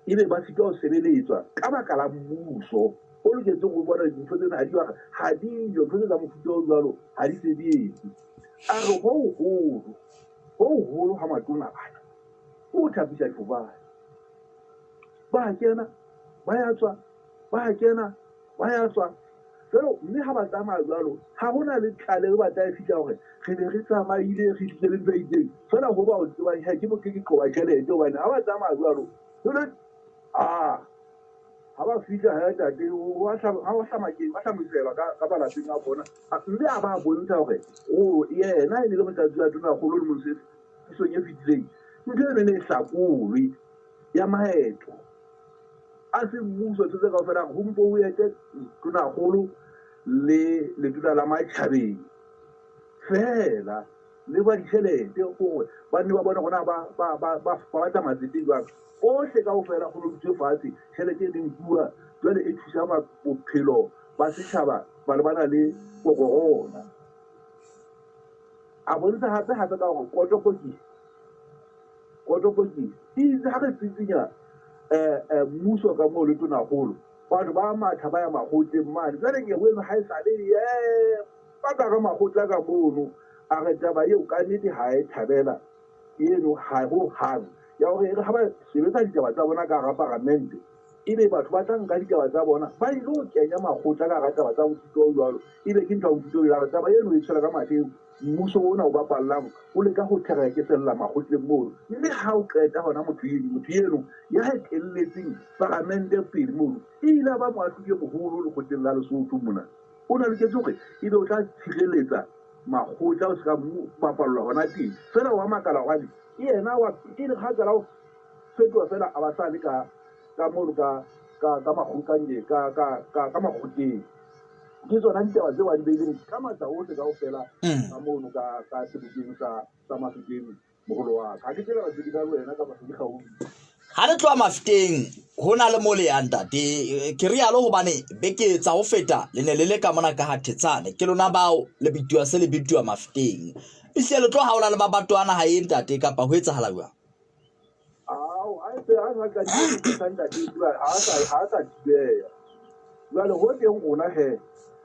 e be ba sika go sebeletswa ka baka la mmuso o loketseng go bona dintho tsena ga diyo ntho tse tsa mofuta o jalo ga di sebetse a re go ga matona bana o thapisa difofane ba kena ba ya tswa ba kena ba ya tswa jalo mme ga ba tsamaya jalo ga gona le tlhale re batla e fitlha gore re be re tsamaile re fitlhele tsa itseng fela go ba o tsebang ke mo ke qoba tšhelete gobane ga ba tsamaya jalo ga ba fitlha ga tate ba tlhamakelwa ka malapeng a bona mme a ba bontsha gore yena e ne le motsatsi a tonagolo le mosesong e fitlhileng ntho e ne e hlakolwe ya maeto a se mmuso tse ka fela gompo o ete tonagolo le letona la matšhabeng fela le ba ditšhelete gore ba nne ba bona gona ba batla matsete jwang ohle ka go fela go loditswe fatshe tšhelete e leng bua jale e thusa bophelo ba setšhaba ba le bana le kokogona a bontsha gape-gape ka gore kotopokeng itse ga re tsitsinya mmuso ka moo le tonagolo batho ba matha ba ya magotleng mane jale ke boeme ga e sale ba ka ga magotla ka mono a re taba eo ka nnete ga e thabela eno ga go hang ya gore ga ba sebetsa ditaba tsa bona ka ga parlamente e be batho ba tla nka ditaba tsa bona ba ile go kenya magotla ka ga taba tsa mofuta o jalo e be ke ntho ya mofuta o jalo taba eno e tshwela ka matheo mmuso ona o ba pallang o leka go therakeselela magotleng mono mme ga o qeta gona motho eno ya etelletseng parlamente pele mono e ile ba moatlhoke mogolo lekgotleng la Lesotho mona o na leketse gore e be o tla tshireletsa magotla o se ka bapalelwa gona teng fela wa makala gwane e ena e le kgatsala go fetoa fela a ba sa le ka mono ka magotleng ke tsona ditaba tse wa di beileng ka matla otlhe ka go fela ka mono ka sebokeng sa Mafikeng mogolo wa ka ke tsela batsedi ka wena ka Mafikeng gaufi ha le tloa Mafiteng ho na le mo le yang tate ke rialo hobane beke tsa ho feta le ne le ka mona ka Hathetsane ke lona bao le bitiwa se le bitiwa Mafiteng e hle le tlo haola le babatwana ha e ntate kapa ho etsahala jwang a se a ka di tsanta di ha sa tseya jwale ho teng rona he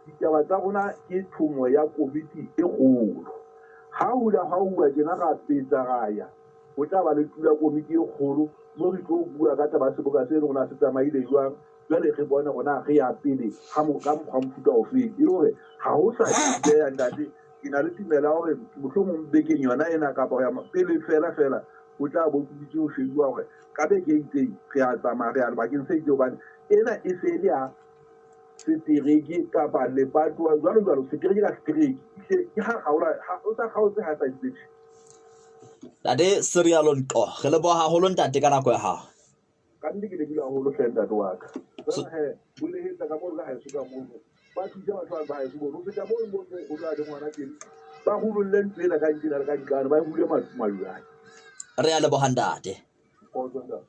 ditaba tsa rona ke thumo ya COVID e kgolo ha hula ha uwa jena ga petsa gaya o tla ba le tula komiti e kgolo mo re tlo bua ka taba seboka se rona se tsamaile jwang jwale re bona gona ge ya pele ga mo ka mokgwa o feng e hore ga o sa ya ntate ke na le timela hore mohlomong bekeng yona ena kapa ya pele fela o tla bo ditse o shebua hore ka be ke itseng re a tsamaya re a bakeng se itse hobane ena e se le ya setereki kapa lepato jwalo setereki ka setereki ke ha o sa kgaotse ha sa itse Dade serial nto ge le bo ha holo ntate ka nako ya ha ka ndi ke le bila holo senta wa ka he o le hitsa ka mo ga ha se ka mo ba thusa batho ba ha se bo o feta mo o tla de ngwana ke ba hulu le ntsela ka ntila ka dikana ba hule matsumallwane re a le bo handate o tsonda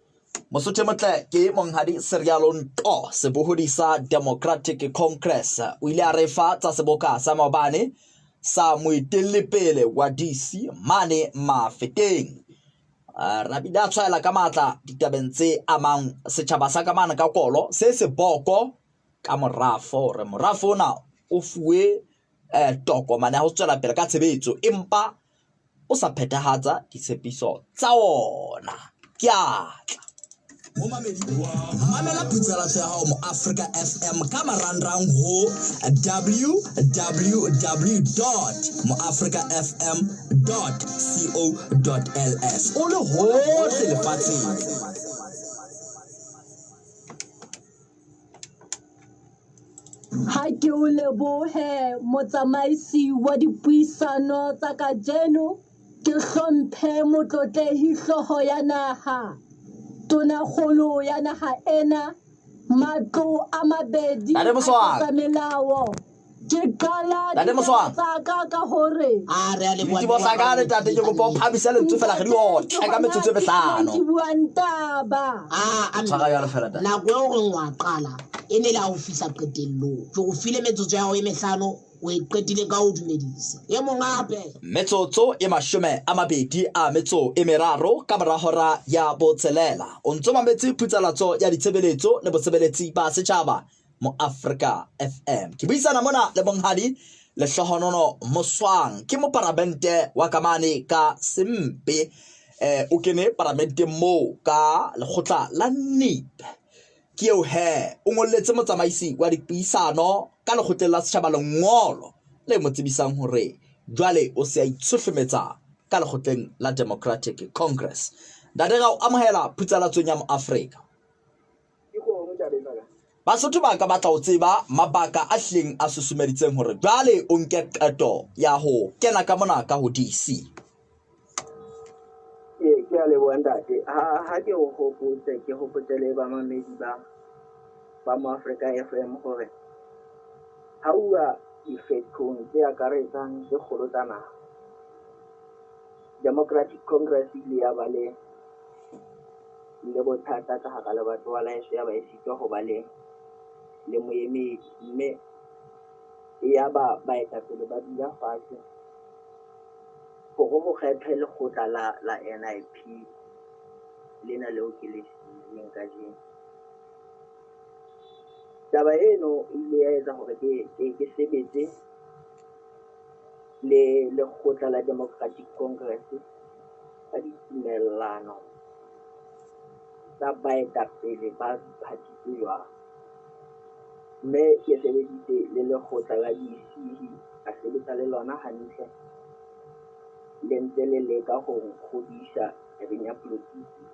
Mosotho motle ke monghadi serial nto sebohodisa Democratic Congress o ile a refa tsa seboka sa mabane sa moetelle pele wa DC mane Mafeteng Rabida tshwaela ka matla ditabeng tse amang setjhaba sa ka mana ka kolo se boko ka morafo re morafo ona o fuwe tokomane ya ho tswela pele ka tshebetso empa o sa phethahatsa ditshepiso tsa ona ke atla mamela putselatso ya hao mo Africa FM ka marangrang ho www.moafricafm.co.ls o le hohle lefatsheng ha ke o lebohe motsamaisi wa dipuisano tsa kajeno ke hlomphe motlotlehi hloho ya naha Tonakgolo ya naha ena matlo a mabedi tsa melao ke qala tsaka ka hore re a le bua sa ka le tate ke go po phabisa le tsofela ga di o ka metsotso e betlano ke buang taba tshwara ya le fela tate na go re ngwa qala ene la ho fihla qetellong ke go file metsotso ya ho e mehlano o e qetile ka ho dumedisa e mongape metsotso e 23 ka morahora ya botselela o ntso mametse putsalatso ya ditshebeletso le bosebeletsi ba setjhaba mo Africa FM ke buisana mona le bonghadi le hlohonono moswang ke mo paramente wa kamane ka sempe o kene paramente mo ka lekgotla la NIP ke o he o ngolletse motsamaisi wa dipuisano ka lekgotleng la setjhaba lengolo le mo tsebisang hore jwale o se a itshohlometsa ka lekgotleng la Democratic Congress dadega o amohela putsalatsong ya mo Africa Basotho ba ka batla o tseba mabaka a hleng a susumeditseng hore jwale o nke qeto ya ho kena ka mona ka ho DC ke a leboha ntate ha ke o hopotse ke hopotsele ba mamedi ba mo Africa FM hore ha ua difethong tse akaretsang tse kgolo tsa naha Democratic Congress ile ya ba le bothata ka hara le batho wa laeso ya ba esitswe ho ba le moemedi mme ya ba etapele ba dula fatshe go kgethe lekgotla la NIP lena leo ke le sileng ka jeno taba eno ile ya etsa hore ke sebetse le lekgotla la Democratic Congress ka ditumellano tsa baetapele ba phatitse jwang mme ke sebeditse le lekgotla la DC a sebetsa le lona hantle le ntse le leka ho kgodisa tabeng ya politiki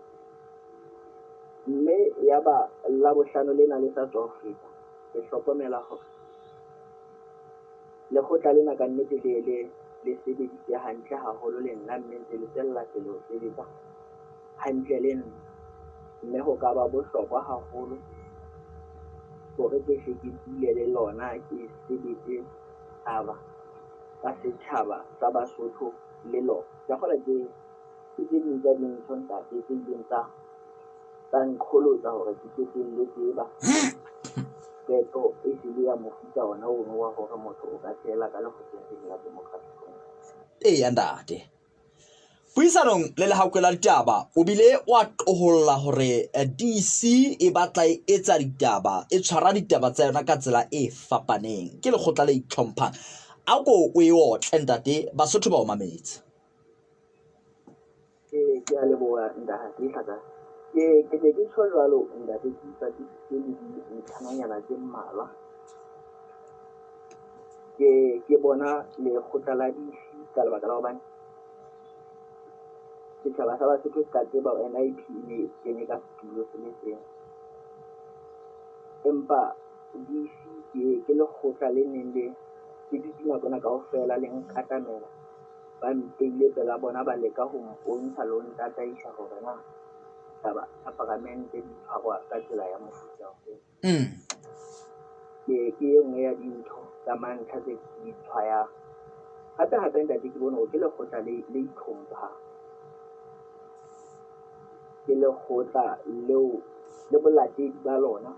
mme ya ba la bohlano lena le sa tswa ho feta ke hlokomela hore lekgotla lena ka nnete le sebeditse hantle haholo le nna mme ntse le tswella pele ho sebetsa hantle le nna mme ho ka ba bohlokwa haholo hore ke shekile le lona ke sebetse taba ka setjhaba sa Basotho le lo ja gola ke ding tsa dintho ntate tse ileng tsa nkgolotsa hore ke le tseba keto e sile ya mofuta ona o wa hore motho o ka tshela ka lekgotleng la Democratic Congress ntate puisanong le haukwela ditaba o bile wa qoholla hore DC e batla e etsa ditaba e tshwara ditaba tsa yona ka tsela e fapaneng ke lekgotla le itlhomphang a ko o e otle ntate Basotho ba o mametse. ke a leboha ntate Tlhaka. ke tshwa jwalo ntate ke le nthananyana tse mmalwa. ke bona lekgotla la DC ka lebaka la hobane setjhaba sa Basotho se ka tseba NIP e ne ka setulo se le teng, empa DC ke lekgotla le neng le dutse nakona kaofela le nkatamela ba mpeile pela bona ba leka ho mpontsha le ho ntataisa hore na taba tsa parlamente di tshwarwa ka tsela ya mofuta ofeng. ke e nngwe ya dintho tsa mantlha tse di tshwayang. Hape ntate ke bona hore ke lekgotla le itlhomphang, ke lekgotla leo le bolatedi ba lona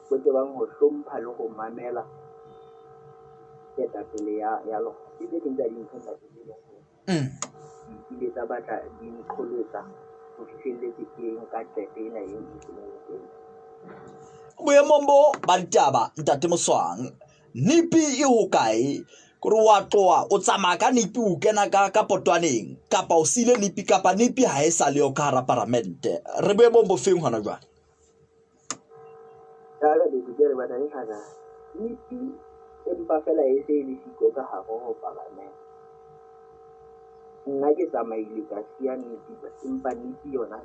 bo tsebang ho hlompha le ho mamela ketapele ya lona. Ke tse ding tsa dintho ntate ke ile tsa batla di nqholotsa ho fihlelletse eng ka qeto ena e ntseng. Boemong bo ba ditaba ntate Moswang, NIP e hokae kore wa tloa o tsamaya ka NIP o kena ka potwaneng kapa o sile NIP kapa NIP ha e sa le o ka hara parlamente? Re boemong bo feng hona jwale? Tala di ke ba tani Tlhaka, NIP empa fela e se le siko ka hare ho parlamente. Nna ke tsamaile ka siya NIP empa NIP yona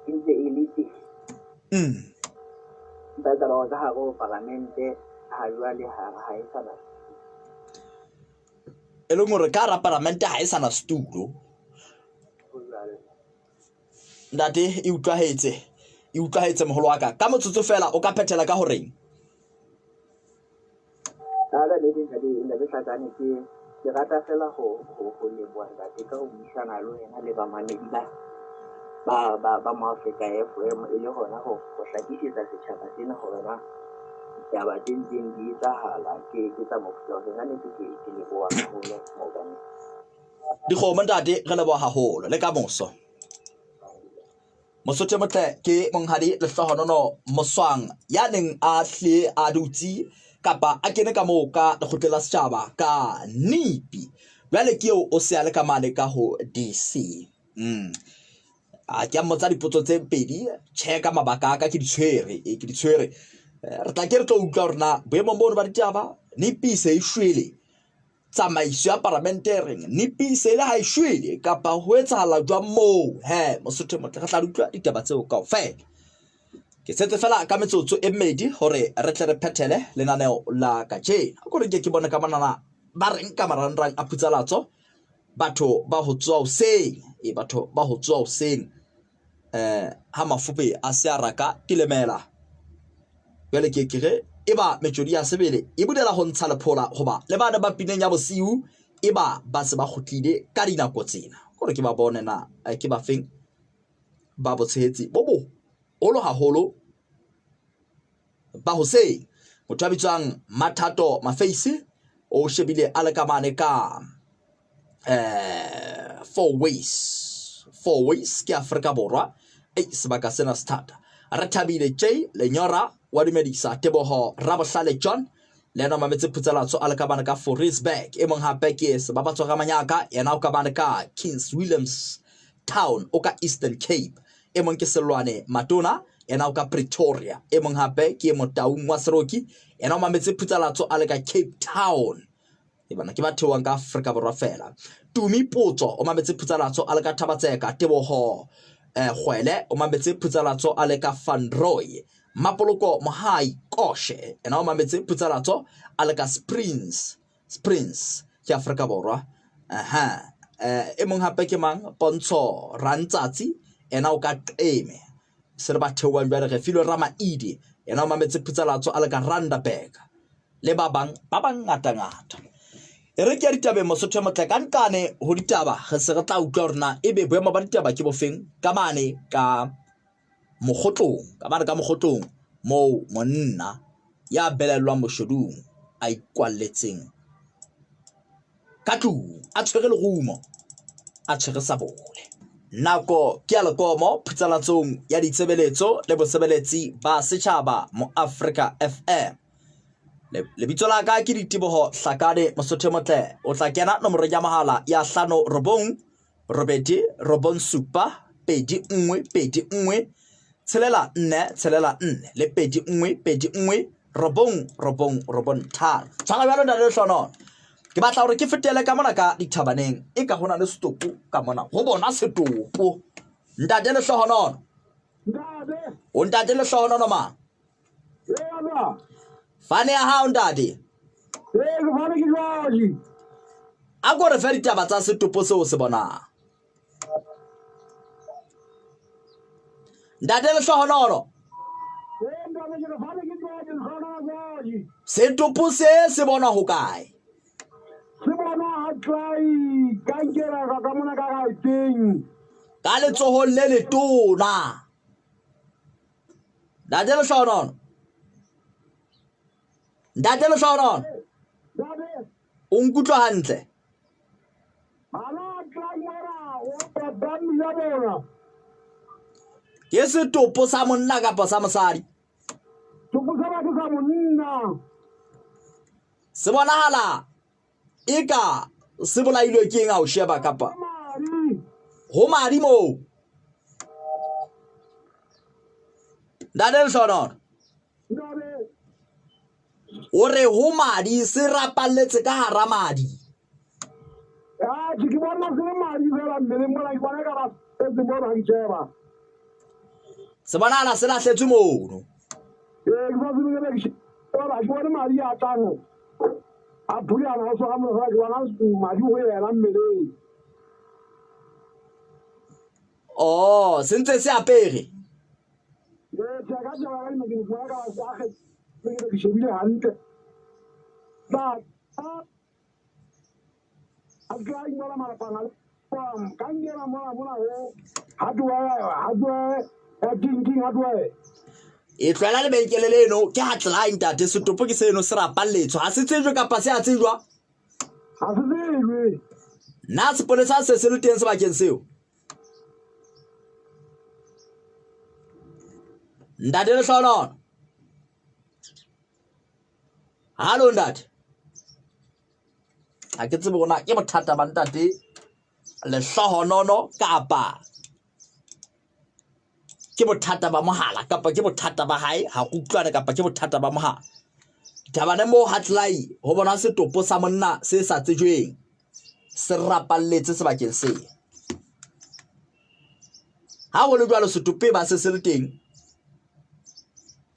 e ntse e le teng. Ba taba ka hare ho parlamente ha jwale ha e sana. E leng hore ka hara parlamente ha e sana setulo. Ntate e utlwahetse moholo wa ka motsotso fela o ka phethela ka horeng? Tala le dintlha di hlakane ke rata fela ho leboha ntate ka ho buisana le wena le bamamedi ba Maafrika FM e le hona ho hlakisetsa setjhaba sena hore na taba tse ntseng di etsahala ke tsa mofuta hore na ke leboha haholo maobane. Dikgomo ntate re leboha haholo le ka moso. Mosotho motle ke monghadi lehlohonono Moswang ya neng a hle a dutse kapa a kene ka moka lekgotla la setjhaba ka NIP. Jwale ke eo o se a le ka mane ka ho DC. A ke a mmotsa dipotso tse pedi, tjhe ka mabaka ka ke di tshwere. Re tla ke re tlo utlwa hore na boemong bono ba ditaba NIP se e shwele tsamaiso ya parlamente reng NIP se le ha e shwele kapa ho etsahala jwang moo? Mosotho motle re tla utlwa ditaba tseo kaofela. Ke setse fela ka metsotso e mmedi hore re tle re phethele lenaneo la kajeno. A kore ke bona ka manana ba reng ka marangrang a Putsalatso, batho ba ho tswa hoseng ha mafope a se a raka tilemela. Jwale ke re eba metsodi ya sebele e budela ho ntsha lephola hoba le bana ba pineng ya bosiu eba ba se ba khutlile ka dinako tsena. Kore ke ba bone na ke ba feng ba botshehetsi bo holo haholo ba hoseng. Motho a bitswang Mathato Maface o shebile a le ka mane ka 4 ways ke Afrika Borwa sebaka sena stata. Re thabile J Lenyora wa dumedisa Teboho Rabohlale John le ena mametse Putsalatso a le ka bana ka Foresburg e mong hape ke se ba batswa ka manyaka yena o ka bana ka Kings Williams Town o ka Eastern Cape e mong ke Selwane Matona yena o ka Pretoria e mong hape ke Motaung wa Seroki yena o mametse Putsalatso a le ka Cape Town e bana ke batho wa ka Afrika Borwa fela. Tumi Potso o mametse Putsalatso a le ka Thabatseka Teboho Khwele o mametse Putsalatso a le ka Van Roy Mapoloko Mohai Koshe yena o mametse Putsalatso a le ka Springs ke Afrika Borwa. E mong hape ke mang Pontsho Rantsatsi yena o ka Qeme se re batho wa jwale re filo Ramaidi yena o mametse Putsalatso a le ka Randaberg le ba bangata. E re ke a ditabe Mosotho motle ka nkane ho ditaba re se re tla utlwa hore na ebe boemo ba ditaba ke bofeng ka mane ka mokgotlong moo monna ya belellwang boshodung a ikwalletseng ka tlung a tshwere lerumo a tshwere sa bole. Nako ke a lekomo Phutsalatsong ya ditshebeletso le bosebeletsi ba setjhaba mo Afrika FM. lebitso la ka ke Ditebogo Hlakane Mosotho Motle. O tla kena nomoro ya mahala ya 5 robedi robong supa pedi nngwe pedi nngwe tshelela 4 tshelela 4 le pedi nngwe robong tharo. Tshwara bjalo ntate Lehlohonolo. Ke batla hore ke fetele ka mona ka dithabaneng e ka hona le setopo ka mona go bona setopo. Ntate Lehlohonolo. O ntate Lehlohonolo ma. Fane ya hao ntate. A go re fe ditaba tsa setopo seo se bonang. Ntate Lehlohonolo. Setopo se bona ho kae? Se bona ha tlai ka nkera ka mona ka gaeteng. Ka letsohong le letona. Ntate Lehlohonolo. Ntate Lehlohonolo. O nkutlwa hantle? Ke setopo sa monna kapa sa mosadi? Se bonahala eka se bolailwe ke eng a o sheba kapa ho madi moo? Ntate Lehlohonolo. O re ho madi se rapalletse ka hara madi. Se bonahala se lahletswe mono. Oh, se ntse se apere. E tloela lebenkele leno ke ha tlelaeng ntate setopo ke seno se rapalletswe ha se tsejwe kapa se a tsejwa? Ha se tsejwe. Na sepolesa se le teng sebakeng seo? Ntate Lehlohonolo. Hallo ntate. Ha ke tsebe bona ke bothata ba ntate Lehlohonolo kapa ke bothata ba mohala kapa ke bothata ba hae ha utlwane kapa ke bothata ba mohala. Tabane mo hatlai ho bona setopo sa monna se sa tsejweng se rapalletse sebakeng se. Ha ho le jwalo setopo ba se le teng.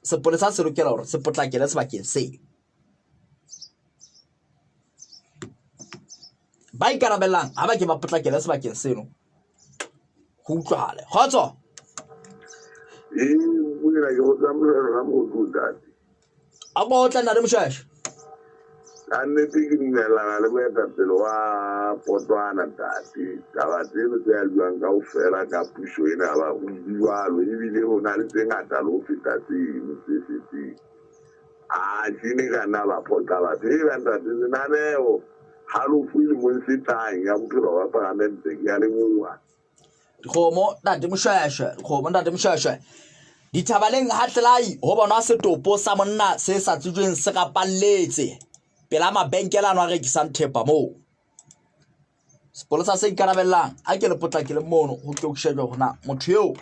Sepolesa se lokela hore se potlakele sebakeng se. Ba ikarabellang ha ba ke ba potlakele sebakeng seno ho utlwahale. Kgotso. Buela ke go tsamaya mo go date. A go tla nna le moshasha. A nnete ke nnelana le boetapele wa Botswana date. Taba tseno tse a buang kaofela ka puso ena ba go jwalo ebile ho na le tse ngata le ho feta tseno se fetseng. A jine kana ba phota ba tseba ntate senaneo halofo ile mo nsitang ya bophelo wa parlamente ya lengwa. Khomo ntate moshasha. Dithabaleng ha tlelai ho bona setopo sa monna se sa tsejweng se rapalletse pela mabenkelano a rekisang thepa moo. Sepolesa se ikarabellang a ke le potlakele mono ho ke o shejwa hona motho eo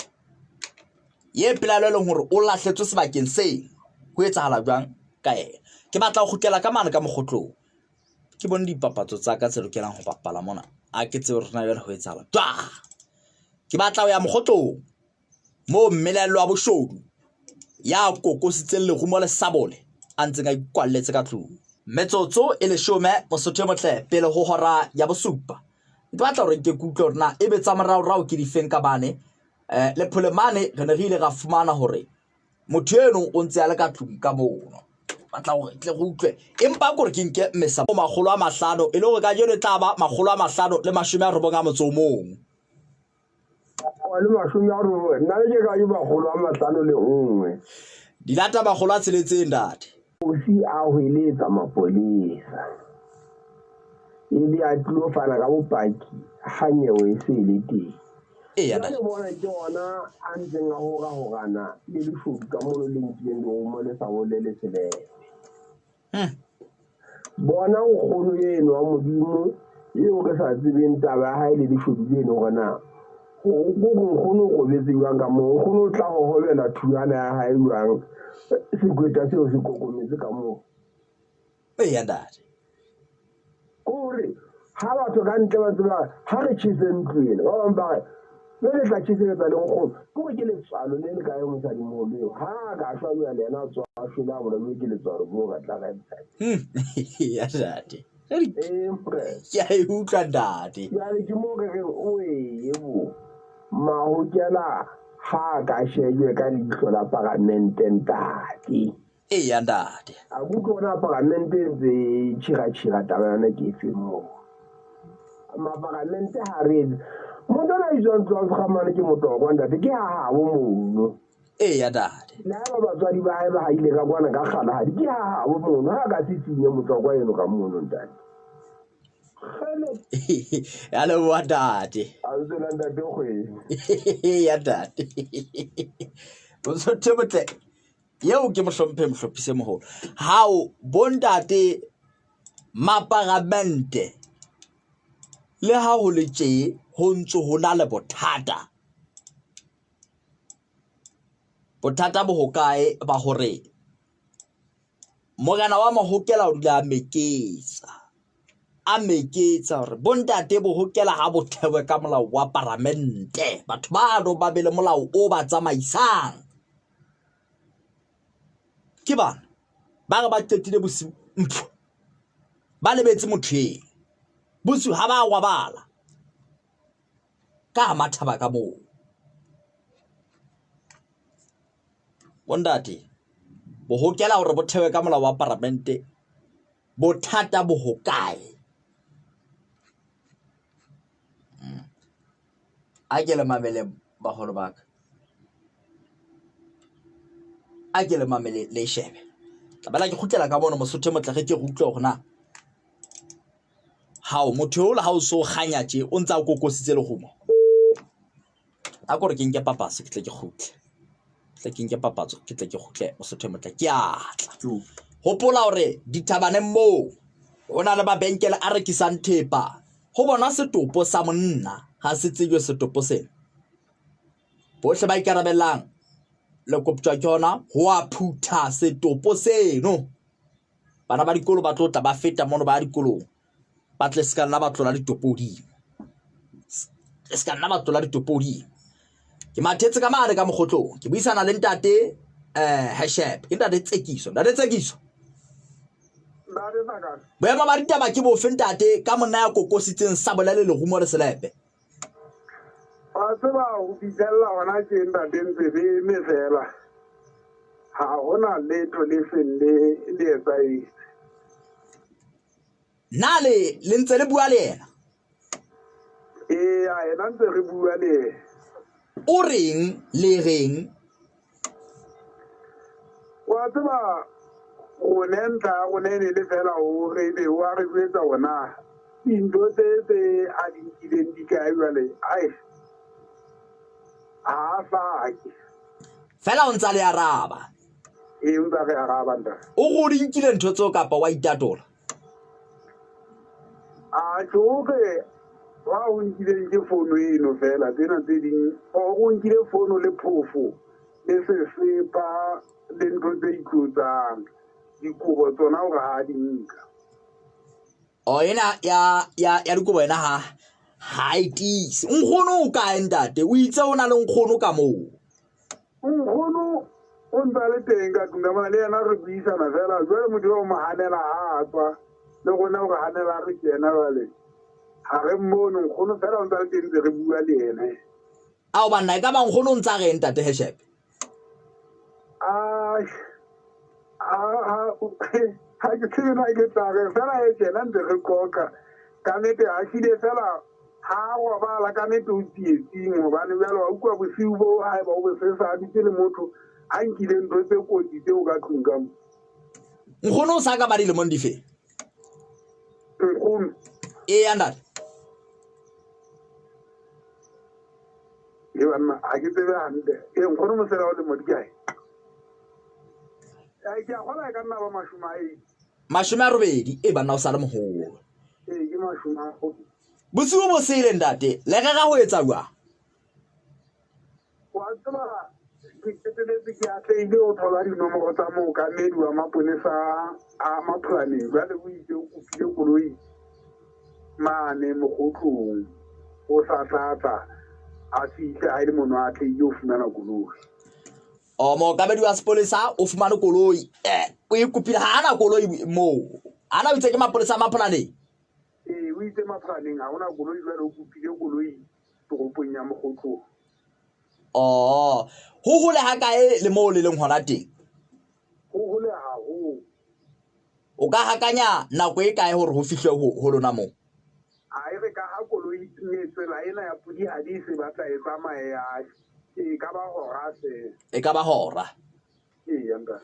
ye pelalo le hore o lahletswe sebakeng se ho etsahala jwang ka ena. Ke batla ho kgutlela ka mane ka mokgotlo ke bone dipapatso tsa ka tse lokelang ho bapala mona a ke tse rena jwale ho etsahala ke batla ho ya mokgotlo mo mmelelo wa boshodu ya kokositseng le rumo le sabole a ntseng a ikwalletse ka tlung. Metsotso e 10 Mosotho Motle pele ho hora ya bosupa. Ke batla hore ke kutlwe hore na ebe tsa morao ke di feng ka bane le pholemane re ne re ile ra fumana hore motho eno o ntse a le ka tlung ka mono. Batla hore tle go utlwe empa gore ke nke mesa 500 e le hore ka jeno taba 590 le mashome a robong nna ke ka di 501 di lata 600 ntate. Osi a hweletsa mapolesa ile a tlo fana ka bopaki ha nyewe e se le teng. Ya ntate bona ke ona a ntseng a hora horana le difofu ka mono le nkileng le mo le sa bolele sebele. bona nkgono eno wa modimo eo re sa tsebeng taba ya hae le leshodu leno hore na nkgono o robetse jwang ka moo, nkgono o tla go gobela thulana ya hae jwang sekweta seo se kokometse ka moo. Eya ntate Kore ha batho ka ntle ba tseba ha re tjhese ntlo ena ba bang ba re le tla tjheseletsa le nkgono kore ke letswalo le le ka yo mosadimoholo eo ha ka shwa le yena a tswa a shwela bona le ke letswalo mo ka tla ka ya ntate ke a e utlwa ntate jale ke mo ke reng o ebo mahokela ha ka shejwe ka leihlo la Palamente ntate. Eya ntate a kutlona Palamente ntse tšhira taba yona ke efe moo Palamente ha re motho a itswang gamane ke motokwa ntate ke hahabo mono. Eya ntate le ha batswadi ba hae ba haile ka kwana ka kgalahadi ke hahabo mono ha ka se tsenye motokwa eno ka mono ntate. ya leboha ntate a ntse la ntate kgwedi ya ntate bosotho botle yeo ke mohlophise moholo hao bontate Mapalamente le ha ho le tje ho ntso ho na le bothata bo hokae ba hore Morena wa Mahokela o dula a meketsa hore bontate bo hokela ha bo thewe ka molao wa Palamente batho ba no ba bele molao o ba tsamaisang ke bana ba re ba qetile bosiu mpho ba lebetse motho e bosiu ha ba bala ka mathaba ka moo bontate bo hokela hore bo thewe ka molao wa Palamente bothata bo hokae a ke le mamele baholo baka a ke le mamele le shebe ka bala ke khutlela ka bona mosotho motle ge ke rutlwa gona hao motho o le ha o so ganya tje o ntsa kokositse le gomo a gore ke nke papatso ke tle ke khutle tle ke nke papatso ke tle ke khutle mosotho motle ke atla hopola hore dithabane mo ona le babenkele a rekisang thepa ho bona setopo sa monna ha se tsejwe setopo sena bohle ba ikarabellang le koptjwa ke hona ho a phutha setopo seno bana ba dikolo ba tlotla ba feta mono ba dikolong ba tle ska nna ba tlola ditopodi ska nna ba tlola ditopodi ke mathetse ka mare ka mogotlo ke buisana le ntate Heshep ke ntate Tsekiso boema ba ditaba ke bo fentate ka monna ya kokositseng sa bolale le rumo le selepe a tseba go fitlhelela gona ke ntate ntse be me fela ha gona letho le sende le etsaetse na le ntse le bua le yena a ena ntse re bua le yena o reng le reng wa tseba go nentla go nene le fela o re be wa re jwetsa gona dintho tse a di nkileng di kae jwale ai a fake fela o ntsa le araba e ntsa re araba nta o go di nkile ntho tseo kapa wa itatola a tsoke wa o nkileng ke fono eno fela tsena tse ding o go nkile fono le phofo le sesepa le ntho tse iklotsang dikobo tsona o ga ha di nka o ena ya dikobo ena ha itise nkgono o ka ntate o itse o na le nkgono ka moo nkgono o ntsa le teng ka tundamana le yena re buisana fela jwale motho o mo hanela ha tswa le gona o re hanela re kena jwale ha re mmone nkgono fela o ntsa le teng ntse re bua le ene ao banna e ka ba nkgono o ntsa reng ntate Heshep ha ke tsebe na ke tsare fela e tjena ntse re koka ka nnete a hlile fela ha robala ka nnete o tsietsing gobane jalo wa utlwa bosiu bo haeba o bosesa dutse le motho a nkile ntho tse kotsi tseo ka tlung ka mo nkgono o sa ka ba dilemong dife nkgono ya ntate e banna ha ke tsebe hantle nkgono mosela o le mo di kae ke a kgola e ka nna ba mashome a mashome a robedi e banna o sa le moholo ke mashome a robedi bosiu bo sele ntate le ga go etsa jwa wa tsaba ke tsetetse ke a tleile o thola dinomoro tsa mookamedi wa maponesa a maplaneng jwale o itse o kopile koloi mane mogotlong o sa tlatsa a fihle a ile mono a tleile o fumana koloi o mookamedi wa sepolesa o fumane koloi o ikopile ha ana koloi mo ana o itse ke maponesa a maplaneng o itse maplaneng ha ona koloi jwale o kopile koloi toropong ya mogotlong ho hole ha kae le mo le leng hona teng ho hole haholo o ka hakanya nako e kae hore ho fihle ho lona mo a re ka ha koloi e tsela ena ya pudi ha di se batla e tsamaya e ka ba hora se e ka ba hora yanda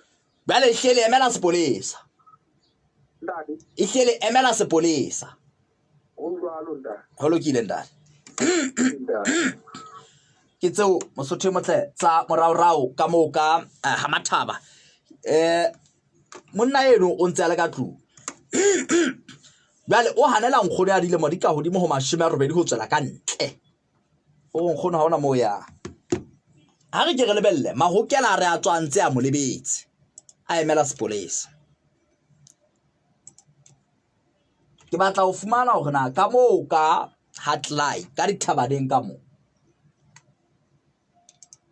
bale hlele emela sepolesa ndadi ihlele emela sepolesa o jwalo nda ho lokile ndane ndadi ke tseo mosotho motle tsa moraorao ka mo ka ha mathaba monna eno o ntse a le ka tlu bale o hanela nkgono ya dilemo di ka hodimo ho 80 ho tswela ka ntle o nkgono ha ona mo ya ha re ke re lebelle mahokela re a tswantse a mo lebetse a emela sepolesa ke batla ho fumana hore na ka mo ka hotline ka dithabaneng ka mo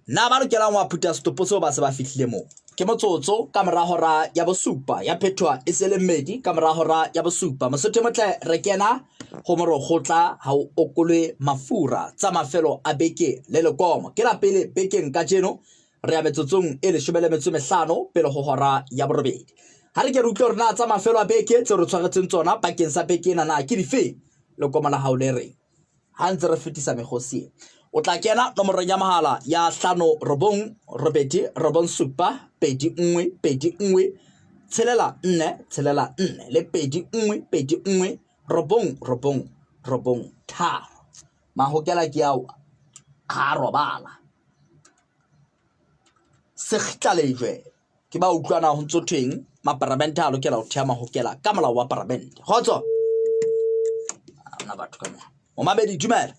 na ba lokelang wa phuta stopo seo ba se ba fihlile mo ke motsotso ka mora hora ya bosupa ya phethwa e se le mmedi ka mora hora ya bosupa mosotho motle re kena go moro gotla ha o okolwe mafura tsa mafelo a beke le lekomo ke la pele bekeng ka jeno re ya metsotsong e le 15 pele go hora ya borobedi ha re ke re utlwe rena tsa mafelo a beke tse re tshwaretseng tsona pakeng sa beke nana ke dife lekoma la hao le reng ha ntse re fetisa megosi o tla kena nomoro ya mahala ya 5 robong robedi robong supa pedi nngwe pedi nngwe tshelela 4 tshelela 4 le pedi nngwe robong tharo mahokela ke ao ha robala se khitlalejwe ke ba utlwana ho ntsotheng maparamente a lokela ho thea mahokela ka molao wa paramente khotso ana batho ka mo mabedi dumela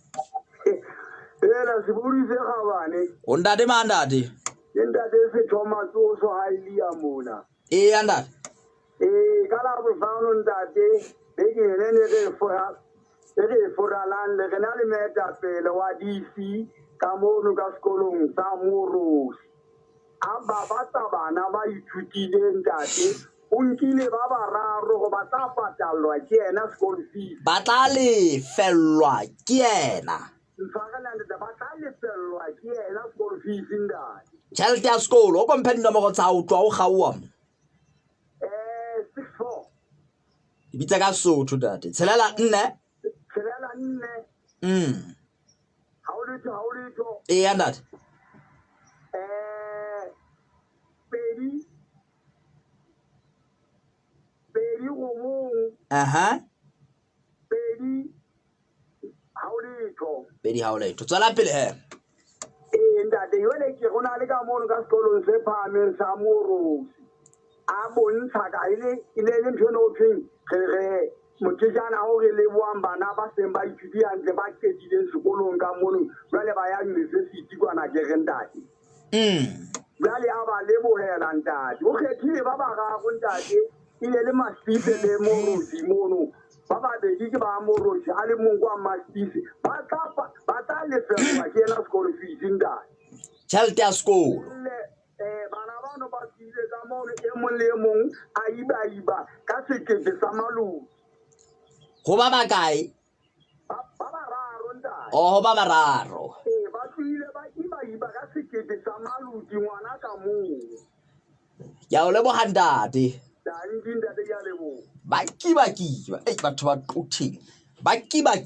ela siburi se gabane o ndade mandade ndade se Thomas o so hailia mona anda kala bo fano ndade bege nene re fora lan le renale meta pele wa DC ka mono ka skolong sa Moros aba bana ba ithutile ndade o nkile ba bararo go ba tla patalwa ke ena school fees ba tla le fellwa ke ena tšhelete ya sekolo o komphe dinomoro tsa o tloa o gaoa mo 64 ebitsa ka sotho tate tshelela 4 andate pedi gomong pedi ha o letho tswela pele he ntate yone ke gona le ka mono ka sekolong se phahameng sa Moros a bontsha ka ile ntho no thing re motjana o re leboang bana ba seng ba ithuti hantle ba ketile sekolong ka mono jwale ba ya university kwana ke rentate jwale a ba lebohela ntate o khethile ba ba ga go ntate ile le masitse le Moros mono ba ba bedi ke ba Moros a le mongwe wa masitse ba tla le fela ke na sekolo fees ntate tšhelete ya sekolo bana bano ba tsile ka mono e mong le mong a iba ka sekete sa maluti go ba ba kae ba bararo ntate go ba bararo ba tsile ba iba ka sekete sa maluti ngwana ka moo ya o leboga ntate ntate ya lebo ba kiba batho ba qotheng ba kiba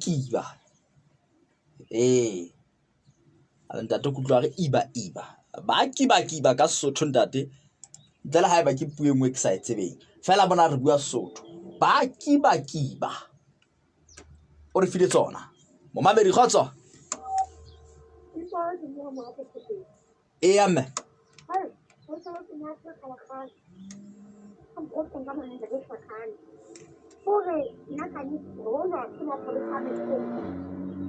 ntate kutlwa re iba ba kiba ka Sotho ntate dela ha ba ke puo engwe ke sa etsebeng fela bona re bua Sotho ba kiba o re file tsona mo mamedi khotso ame không có con cái mình để sạc han pure na kani rono kuma pure kami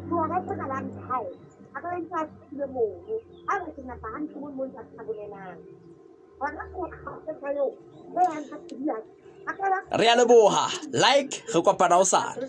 tua ga ta kalan thai aka len sa de mo aka tina pan mun sa kabulena wana ko ka kayo be an ka tiya aka re a leboha like re kopana o sale